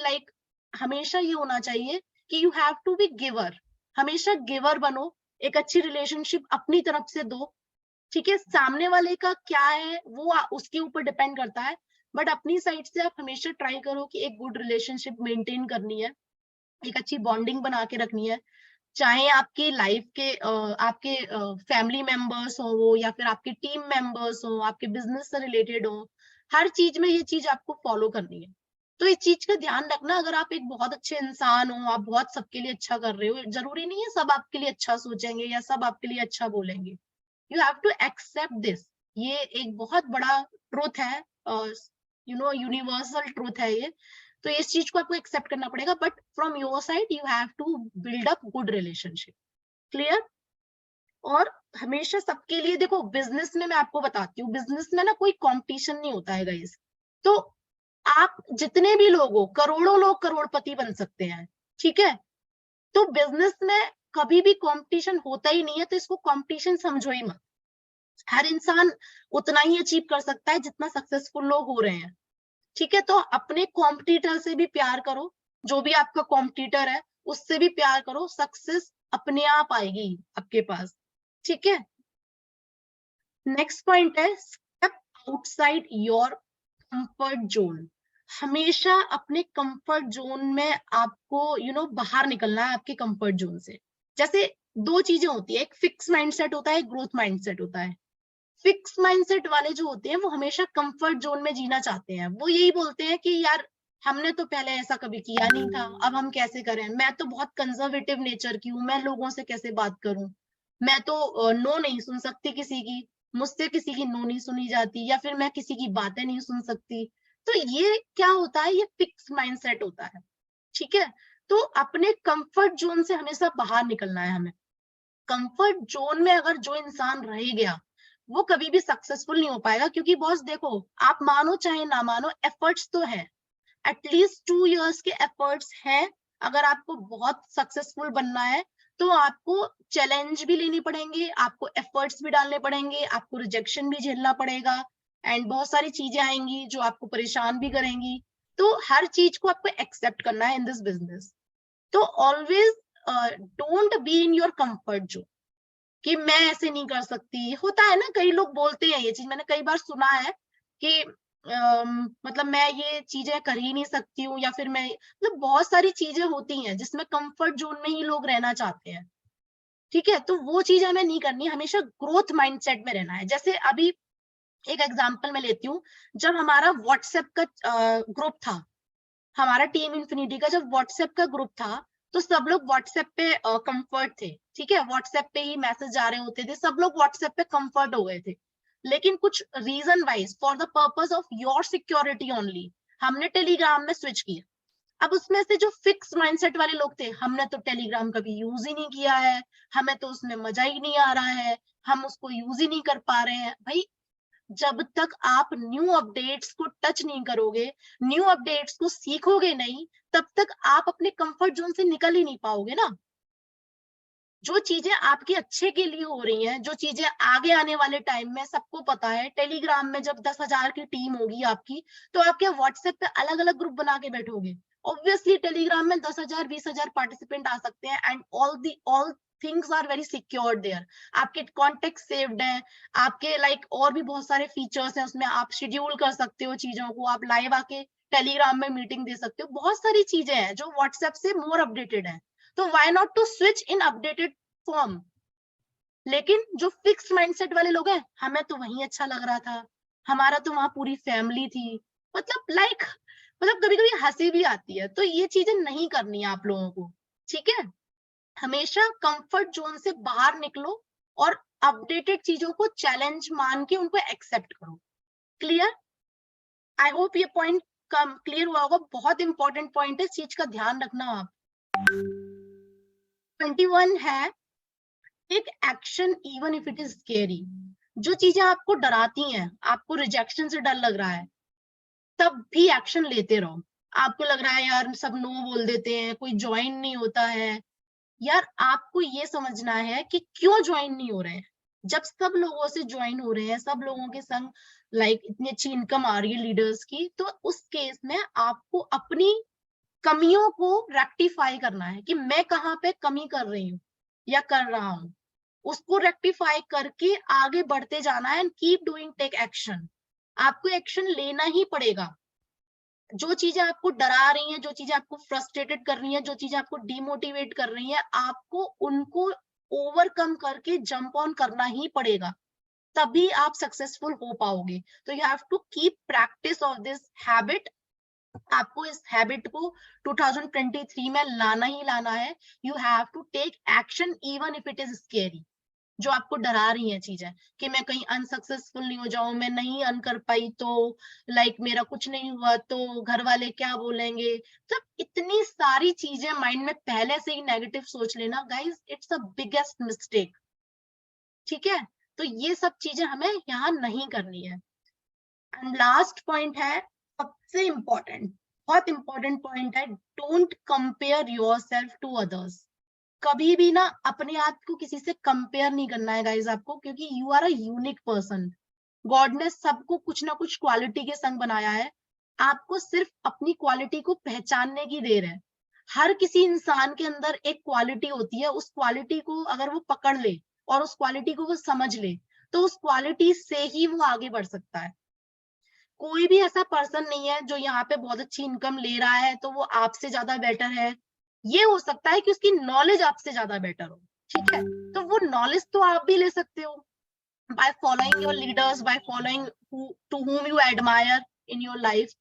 हमेशा ये होना चाहिए कि you have to be giver. हमेशा गिवर बनो, एक अच्छी रिलेशनशिप अपनी तरफ से दो। ठीक है? सामने वाले का क्या है वो उसके ऊपर डिपेंड करता है, बट अपनी साइड से आप हमेशा ट्राई करो कि एक गुड रिलेशनशिप मेंटेन करनी है, एक अच्छी बॉन्डिंग बना के रखनी है। चाहे आपकी लाइफ के आपके फैमिली मेंबर्स हो वो, या फिर आपके टीम मेंबर्स हो, आपके बिजनेस से रिलेटेड हो, हर चीज में ये चीज आपको फॉलो करनी है। तो इस चीज का ध्यान रखना। अगर आप एक बहुत अच्छे इंसान हो, आप बहुत सबके लिए अच्छा कर रहे हो, जरूरी नहीं है सब आपके लिए अच्छा सोचेंगे या सब आपके लिए अच्छा बोलेंगे। You have to accept this. ये एक बहुत बड़ा ट्रूथ है, यूनिवर्सल ट्रूथ है ये। तो इस चीज को आपको एक्सेप्ट करना पड़ेगा, but from your side you have to build up good relationship. Clear? और हमेशा सबके लिए देखो, बिजनेस में मैं आपको बताती हूँ, बिजनेस में ना कोई कंपटीशन नहीं होता है गाइस। तो आप जितने भी लोग हो, करोड़ों लोग करोड़पति बन सकते हैं। ठीक है? तो बिजनेस में कभी भी कंपटीशन होता ही नहीं है, तो इसको कंपटीशन समझो ही मत। हर इंसान उतना ही अचीव कर सकता है जितना सक्सेसफुल लोग हो रहे हैं। ठीक है? तो अपने कॉम्पिटिटर से भी प्यार करो, जो भी आपका कॉम्पिटिटर है उससे भी प्यार करो, सक्सेस अपने आप आएगी आपके पास। ठीक है? नेक्स्ट पॉइंट है, step outside your comfort zone. हमेशा अपने कंफर्ट जोन में आपको बाहर निकलना है, आपके कंफर्ट जोन से। जैसे दो चीजें होती है, एक फिक्स माइंडसेट होता है, एक ग्रोथ माइंडसेट होता है। फिक्स माइंडसेट वाले जो होते हैं वो हमेशा कंफर्ट जोन में जीना चाहते हैं। वो यही बोलते हैं कि यार हमने तो पहले ऐसा कभी किया नहीं था, अब हम कैसे करें, मैं तो बहुत कंजर्वेटिव नेचर की हूँ, मैं लोगों से कैसे बात करूं, मैं तो नो नहीं सुन सकती किसी की, मुझसे किसी की नो नहीं सुनी जाती, या फिर मैं किसी की बातें नहीं सुन सकती। तो ये क्या होता है? ये फिक्स माइंडसेट होता है। ठीक है? तो अपने कंफर्ट जोन से हमेशा बाहर निकलना है हमें। कंफर्ट जोन में अगर जो इंसान रह गया, वो कभी भी सक्सेसफुल नहीं हो पाएगा। क्योंकि बॉस देखो, आप मानो चाहे ना मानो, एफर्ट्स तो है। एटलीस्ट 2 इयर्स के एफर्ट्स हैं। अगर आपको बहुत सक्सेसफुल बनना है तो आपको चैलेंज भी लेनी पड़ेंगे, आपको एफर्ट्स भी डालने पड़ेंगे, आपको रिजेक्शन भी झेलना पड़ेगा एंड बहुत सारी चीजें आएंगी जो आपको परेशान भी करेंगी। तो हर चीज को आपको एक्सेप्ट करना है इन दिस बिजनेस। तो always don't be in your comfort zone कि मैं ऐसे नहीं कर सकती। होता है ना, कई लोग बोलते हैं ये चीज, मैंने कई बार सुना है कि मतलब मैं ये चीजें कर ही नहीं सकती हूँ, या फिर मैं मतलब बहुत सारी चीजें होती हैं जिसमें कंफर्ट जोन में ही लोग रहना चाहते हैं। ठीक है, तो वो चीज हमें नहीं करनी, हमेशा ग्रोथ माइंडसेट में रहना है। जैसे अभी एक एग्जांपल मैं लेती हूँ, जब हमारा व्हाट्सएप का ग्रुप था, हमारा टीम इन्फिनिटी का जब व्हाट्सएप का ग्रुप था, तो सब लोग व्हाट्सएप पे कंफर्ट थे। ठीक है, व्हाट्सएप पे ही मैसेज जा रहे होते थे, सब लोग व्हाट्सएप पे कंफर्ट हो गए थे। लेकिन कुछ region wise, for the purpose of your security only, हमने टेलीग्राम में स्विच किया। अब उसमें से जो फिक्स माइंडसेट वाले लोग थे, हमने तो टेलीग्राम कभी यूज ही नहीं किया है, हमें तो उसमें मजा ही नहीं आ रहा है, हम उसको यूज ही नहीं कर पा रहे हैं। भाई, जब तक आप न्यू अपडेट्स को टच नहीं करोगे, न्यू अपडेट्स को सीखोगे नहीं, तब तक आप अपने कंफर्ट जोन से निकल ही नहीं पाओगे ना। जो चीजें आपके अच्छे के लिए हो रही हैं, जो चीजें आगे आने वाले टाइम में, सबको पता है टेलीग्राम में जब 10,000 की टीम होगी आपकी, तो आप क्या व्हाट्सएप पे अलग अलग ग्रुप बना के बैठोगे? ऑब्वियसली टेलीग्राम में 10,000 20,000 पार्टिसिपेंट आ सकते हैं and all things are very secured there. आपके कॉन्टेक्ट सेव्ड है, आपके लाइक और भी बहुत सारे फीचर्स हैं उसमें, आप शेड्यूल कर सकते हो चीजों को, आप लाइव आके टेलीग्राम में मीटिंग दे सकते हो, बहुत सारी चीजें हैं जो व्हाट्सएप से मोर अपडेटेड है। तो why not to switch in updated form. लेकिन जो फिक्स्ड माइंडसेट वाले लोग हैं, हमें तो वही अच्छा लग रहा था, हमारा तो वहां पूरी फैमिली थी, मतलब लाइक मतलब कभी कभी हंसी भी आती है। तो ये चीजें नहीं करनी है आप लोगों को। ठीक है, हमेशा कंफर्ट जोन से बाहर निकलो और अपडेटेड चीजों को चैलेंज मान के उनको एक्सेप्ट करो। क्लियर? आई होप ये पॉइंट कम क्लियर हुआ होगा। बहुत इंपॉर्टेंट पॉइंट है, इस चीज का ध्यान रखना आप। 21 है, take action even if it is scary. जो चीजें आपको डराती हैं, आपको रिजेक्शन से डर लग रहा है, तब भी एक्शन लेते रहो। आपको लग रहा है यार सब नो बोल देते हैं, कोई ज्वाइन नहीं होता है, यार आपको ये समझना है कि क्यों ज्वाइन नहीं हो रहे हैं। जब सब लोगों से ज्वाइन हो रहे हैं, सब लोगों के संग लाइक इतनी अच्छी इनकम आ रही है लीडर्स की, तो उस केस में आपको अपनी कमियों को रेक्टिफाई करना है कि मैं कहाँ पे कमी कर रही हूँ या कर रहा हूँ, उसको रेक्टिफाई करके आगे बढ़ते जाना है and keep doing, take action. आपको एक्शन लेना ही पड़ेगा। जो चीजें आपको डरा रही हैं, जो चीजें आपको फ्रस्ट्रेटेड कर रही हैं, जो चीजें आपको डिमोटिवेट कर रही हैं, आपको उनको ओवरकम करके जंप ऑन करना ही पड़ेगा, तभी आप सक्सेसफुल हो पाओगे। तो you have to keep practice of this habit. आपको इस हैबिट को 2023 में लाना ही लाना है। You have to take action even if it is scary. जो आपको डरा रही हैं चीजें कि मैं कहीं अनसक्सेसफुल नहीं हो जाऊं, मैं नहीं अर्न कर पाई तो, लाइक मेरा कुछ नहीं हुआ तो घर वाले क्या बोलेंगे, तो इतनी सारी चीजें माइंड में पहले से ही नेगेटिव सोच लेना, guys it's a biggest mistake. ठीक है, तो ये सब चीजें हमें यहाँ नहीं करनी है। एंड लास्ट पॉइंट है, सबसे इंपॉर्टेंट, बहुत इंपॉर्टेंट पॉइंट है, don't compare yourself to others. कभी भी ना अपने आप को किसी से कंपेयर नहीं करना है गाइस आपको, क्योंकि you are a unique person. God ने सबको कुछ ना कुछ क्वालिटी के संग बनाया है। आपको सिर्फ अपनी क्वालिटी को पहचानने की देर है। हर किसी इंसान के अंदर एक क्वालिटी होती है, उस क्वालिटी को अगर वो पकड़ ले और उस क्वालिटी को वो समझ ले, तो उस क्वालिटी से ही वो आगे बढ़ सकता है। कोई भी ऐसा पर्सन नहीं है जो यहाँ पे बहुत अच्छी इनकम ले रहा है तो वो आपसे ज्यादा बेटर है। ये हो सकता है कि उसकी नॉलेज आपसे ज्यादा बेटर हो। ठीक है, तो वो नॉलेज तो आप भी ले सकते हो by following your leaders, by following to whom you admire in your life,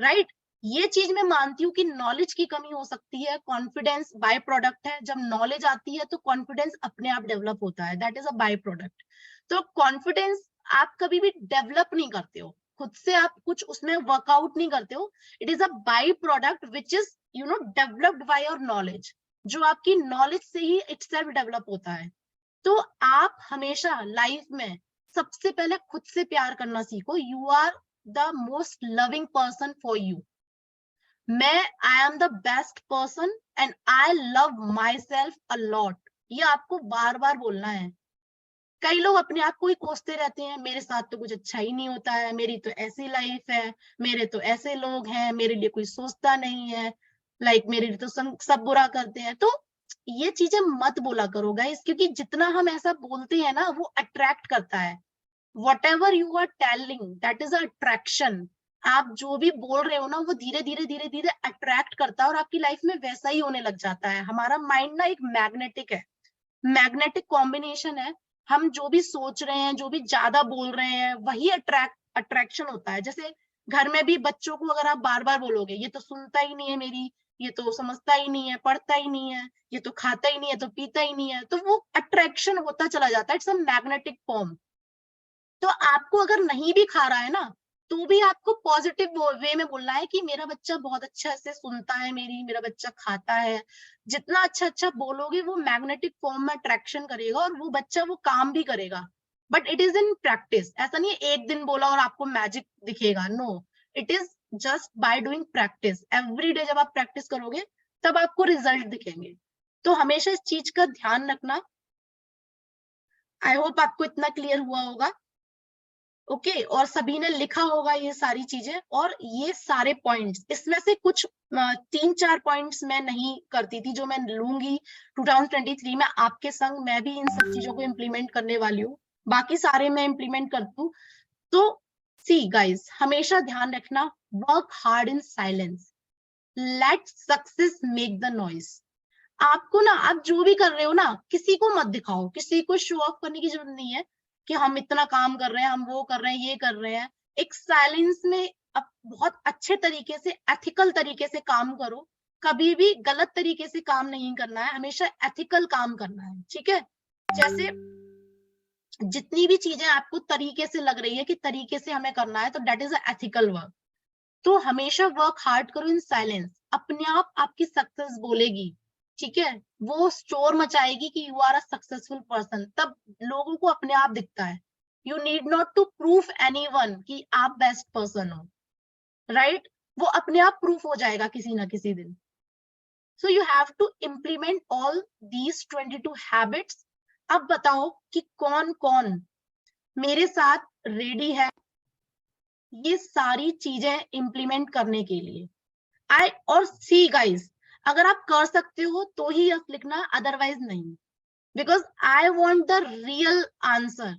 right? ये चीज मैं मानती हूँ कि नॉलेज की कमी हो सकती है, कॉन्फिडेंस बाय प्रोडक्ट है। जब नॉलेज आती है तो कॉन्फिडेंस अपने आप डेवलप होता है, that is a by product. तो कॉन्फिडेंस आप कभी भी डेवलप नहीं करते हो खुद से, आप कुछ उसमें वर्कआउट नहीं करते हो। It is a by product which is developed by your knowledge, जो आपकी नॉलेज से ही इटसेल्फ डेवलप होता है। तो आप हमेशा लाइफ में सबसे पहले खुद से प्यार करना सीखो। You are the most loving person for you. मैं I am the best person and I love myself a lot, ये आपको बार बार बोलना है। कई लोग अपने आप को ही कोसते रहते हैं, मेरे साथ तो कुछ अच्छा ही नहीं होता है, मेरी तो ऐसी लाइफ है, मेरे तो ऐसे लोग हैं, मेरे लिए कोई सोचता नहीं है, मेरे लिए तो सब बुरा करते हैं। तो ये चीजें मत बोला करो गाइस, क्योंकि जितना हम ऐसा बोलते हैं ना, वो अट्रैक्ट करता है। Whatever you are telling that is attraction. आप जो भी बोल रहे हो ना, वो धीरे धीरे धीरे धीरे अट्रैक्ट करता है और आपकी लाइफ में वैसा ही होने लग जाता है। हमारा माइंड ना एक मैग्नेटिक है, मैग्नेटिक कॉम्बिनेशन है। हम जो भी सोच रहे हैं, जो भी ज्यादा बोल रहे हैं, वही अट्रैक्शन होता है। जैसे घर में भी बच्चों को अगर आप बार बार बोलोगे, ये तो सुनता ही नहीं है मेरी, ये तो समझता ही नहीं है, पढ़ता ही नहीं है, ये तो खाता ही नहीं है, तो पीता ही नहीं है, तो वो अट्रैक्शन होता चला जाता है। It's a magnetic form. तो आपको अगर नहीं भी खा रहा है ना, तो भी आपको पॉजिटिव वे में बोलना है कि मेरा बच्चा बहुत अच्छा से सुनता है मेरी, मेरा बच्चा खाता है। जितना अच्छा अच्छा बोलोगे, वो मैग्नेटिक फॉर्म में अट्रैक्शन करेगा और वो बच्चा वो काम भी करेगा। But it is in practice. ऐसा नहीं है एक दिन बोला और आपको मैजिक दिखेगा, no. It is just by doing practice. Every day जब आप प्रैक्टिस करोगे, तब आपको रिजल्ट दिखेंगे। तो हमेशा इस चीज का ध्यान रखना। आई होप आपको इतना क्लियर हुआ होगा। ओके और सभी ने लिखा होगा ये सारी चीजें और ये सारे पॉइंट्स। इसमें से कुछ 3-4 पॉइंट्स मैं नहीं करती थी, जो मैं लूंगी 2023 में आपके संग। मैं भी इन सब चीजों को इम्प्लीमेंट करने वाली हूँ, बाकी सारे मैं इम्प्लीमेंट करती हूँ। तो सी गाइस, हमेशा ध्यान रखना, work hard in silence, let success make the noise. आपको ना, आप जो भी कर रहे हो ना, किसी को मत दिखाओ, किसी को शो ऑफ करने की जरूरत नहीं है कि हम इतना काम कर रहे हैं, हम वो कर रहे हैं, ये कर रहे हैं। एक साइलेंस में अब बहुत अच्छे तरीके से, एथिकल तरीके से काम करो। कभी भी गलत तरीके से काम नहीं करना है, हमेशा एथिकल काम करना है, ठीक है। जैसे जितनी भी चीजें आपको तरीके से लग रही है कि तरीके से हमें करना है, तो दैट इज एथिकल वर्क। तो हमेशा वर्क हार्ड करो इन साइलेंस, अपने आप आपकी सक्सेस बोलेगी, ठीक है। वो शोर मचाएगी कि you are a successful person, तब लोगों को अपने आप दिखता है। You need not to proof anyone कि आप बेस्ट पर्सन हो, राइट। वो अपने आप प्रूफ हो जाएगा किसी ना किसी दिन। So you have to implement all these 22 habits. अब बताओ कि कौन कौन मेरे साथ रेडी है ये सारी चीजें इम्प्लीमेंट करने के लिए। आई और सी गाइस, अगर आप कर सकते हो तो ही यस लिखना, अदरवाइज नहीं। Because I want the real answer,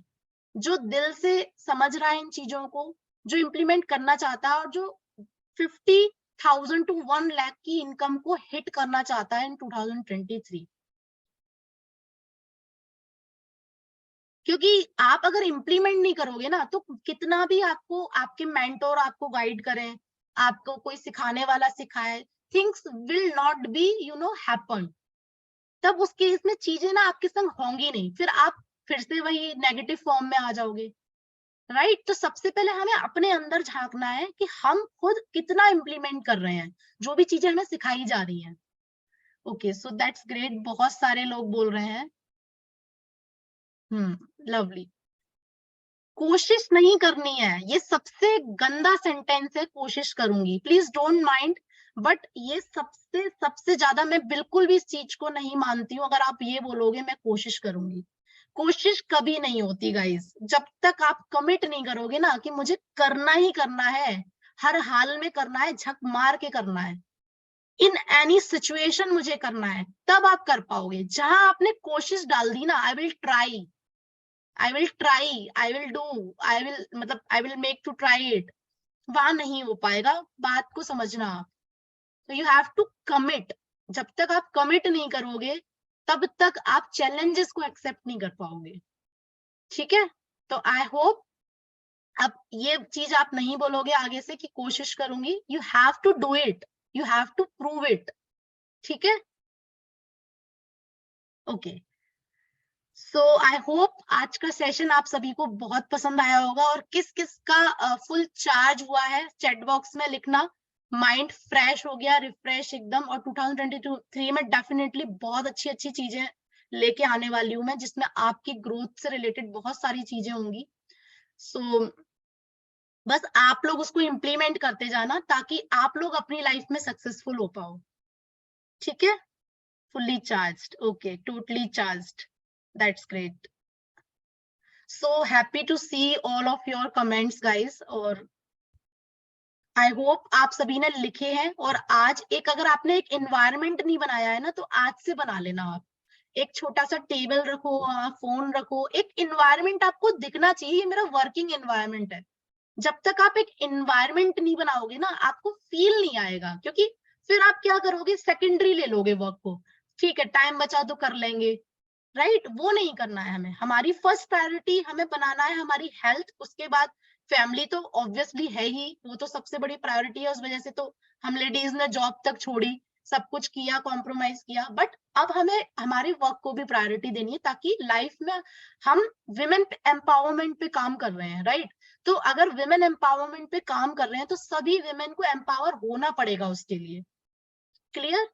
जो दिल से समझ रहा है इन चीजों को, जो इम्प्लीमेंट करना चाहता है और जो 50,000 to 1 लाख की इनकम को हिट करना चाहता है इन 2023। क्योंकि आप अगर इम्प्लीमेंट नहीं करोगे ना, तो कितना भी आपको आपके मेंटोर आपको गाइड करें, आपको कोई सिखाने वाला सिखाए, things will not be happen. तब उस केस में चीजें ना आपके संग होंगी नहीं, फिर आप फिर से वही नेगेटिव फॉर्म में आ जाओगे, राइट। तो सबसे पहले हमें अपने अंदर झांकना है कि हम खुद कितना इम्प्लीमेंट कर रहे हैं, जो भी चीजें हमें सिखाई जा रही हैं। ओके सो दैट्स ग्रेट, बहुत सारे लोग बोल रहे हैं। लवली। कोशिश नहीं करनी है, ये सबसे गंदा सेंटेंस है, कोशिश करूंगी, प्लीज डोंट माइंड। बट ये सबसे सबसे ज्यादा, मैं बिल्कुल भी इस चीज को नहीं मानती हूँ अगर आप ये बोलोगे मैं कोशिश करूंगी। कोशिश कभी नहीं होती गाइस, जब तक आप कमिट नहीं करोगे ना कि मुझे करना ही करना है, हर हाल में करना है, झक मार के करना है, इन एनी सिचुएशन मुझे करना है, तब आप कर पाओगे। जहां आपने कोशिश डाल दी ना, I will try, I will try, I will do, I will मतलब I will make to try it, वहां नहीं हो पाएगा। बात को समझना आप। तो यू हैव टू कमिट। जब तक आप कमिट नहीं करोगे, तब तक आप चैलेंजेस को एक्सेप्ट नहीं कर पाओगे, ठीक है। तो आई होप अब ये चीज आप नहीं बोलोगे आगे से कि कोशिश करूंगी। You have to do it, you have to prove it, ठीक है। ओके सो आई होप आज का सेशन आप सभी को बहुत पसंद आया होगा, और किस किस का फुल चार्ज हुआ है चैट बॉक्स में लिखना। माइंड फ्रेश हो गया, रिफ्रेश एकदम। और 2023 में डेफिनेटली बहुत अच्छी अच्छी चीजें लेके आने वाली हूँ मैं, जिसमें आपकी ग्रोथ से रिलेटेड बहुत सारी चीजें होंगी। सो बस आप लोग उसको इम्प्लीमेंट करते जाना ताकि आप लोग अपनी लाइफ में सक्सेसफुल हो पाओ। ठीक है, fully charged, okay, totally charged, that's great. So happy to see all of your comments guys, और आई होप आप सभी ने लिखे हैं। और आज एक, अगर आपने एक एनवायरनमेंट नहीं बनाया है ना, तो आज से बना लेना। आप एक छोटा सा टेबल रखो, फोन रखो, एक एनवायरनमेंट आपको दिखना चाहिए, ये मेरा वर्किंग एनवायरनमेंट है। जब तक आप एक एनवायरनमेंट नहीं बनाओगे ना, आपको फील नहीं आएगा, क्योंकि फिर आप क्या करोगे, सेकेंडरी ले लोगे वर्क को। ठीक है, टाइम बचा तो कर लेंगे, राइट? वो नहीं करना है हमें। हमारी फर्स्ट प्रायोरिटी हमें बनाना है हमारी हेल्थ, उसके बाद फैमिली तो ऑब्वियसली है ही, वो तो सबसे बड़ी प्रायोरिटी है। उस वजह से तो हम लेडीज ने जॉब तक छोड़ी, सब कुछ किया, कॉम्प्रोमाइज किया, बट अब हमें हमारे वर्क को भी प्रायोरिटी देनी है, ताकि लाइफ में हम विमेन एम्पावरमेंट पे काम कर रहे हैं, राइट? तो अगर विमेन एम्पावरमेंट पे काम कर रहे हैं, तो सभी विमेन को एम्पावर होना पड़ेगा उसके लिए। Clear?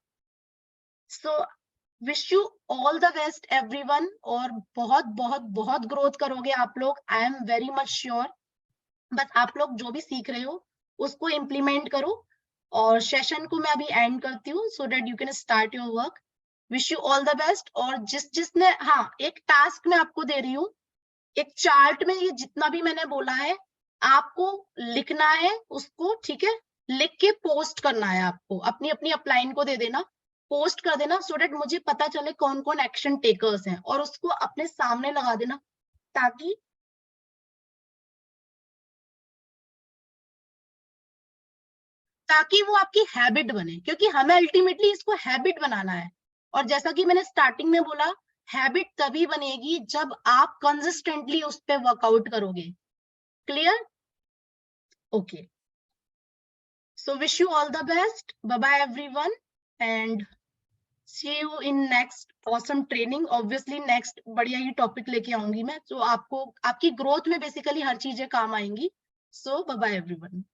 So wish you all the best everyone, और बहुत बहुत बहुत ग्रोथ करोगे आप लोग, I am very much sure. बस आप लोग जो भी सीख रहे हो उसको इम्प्लीमेंट करो। और सेशन को मैं अभी एंड करती हूँ, so that you can start your work. Wish you all the best. और जिसने, हाँ, एक टास्क मैं आपको दे रही हूँ, एक चार्ट में ये जितना भी मैंने बोला है आपको लिखना है उसको, ठीक है? लिख के पोस्ट करना है आपको, अपनी अपनी अपलाइन को दे देना, पोस्ट कर देना, सो डेट मुझे पता चले कौन कौन एक्शन टेकर्स हैं, और उसको अपने सामने लगा देना, ताकि ताकि वो आपकी हैबिट बने, क्योंकि हमें अल्टीमेटली इसको हैबिट बनाना है। और जैसा कि मैंने स्टार्टिंग में बोला, हैबिट तभी बनेगी जब आप कंसिस्टेंटली उस पर वर्कआउट करोगे। Clear? Okay, so wish you all the best, bye bye everyone, and see you in next awesome training। obviously next बढ़िया ही टॉपिक लेके आऊंगी मैं, तो आपको आपकी ग्रोथ में बेसिकली हर चीजें काम आएंगी। so bye bye everyone।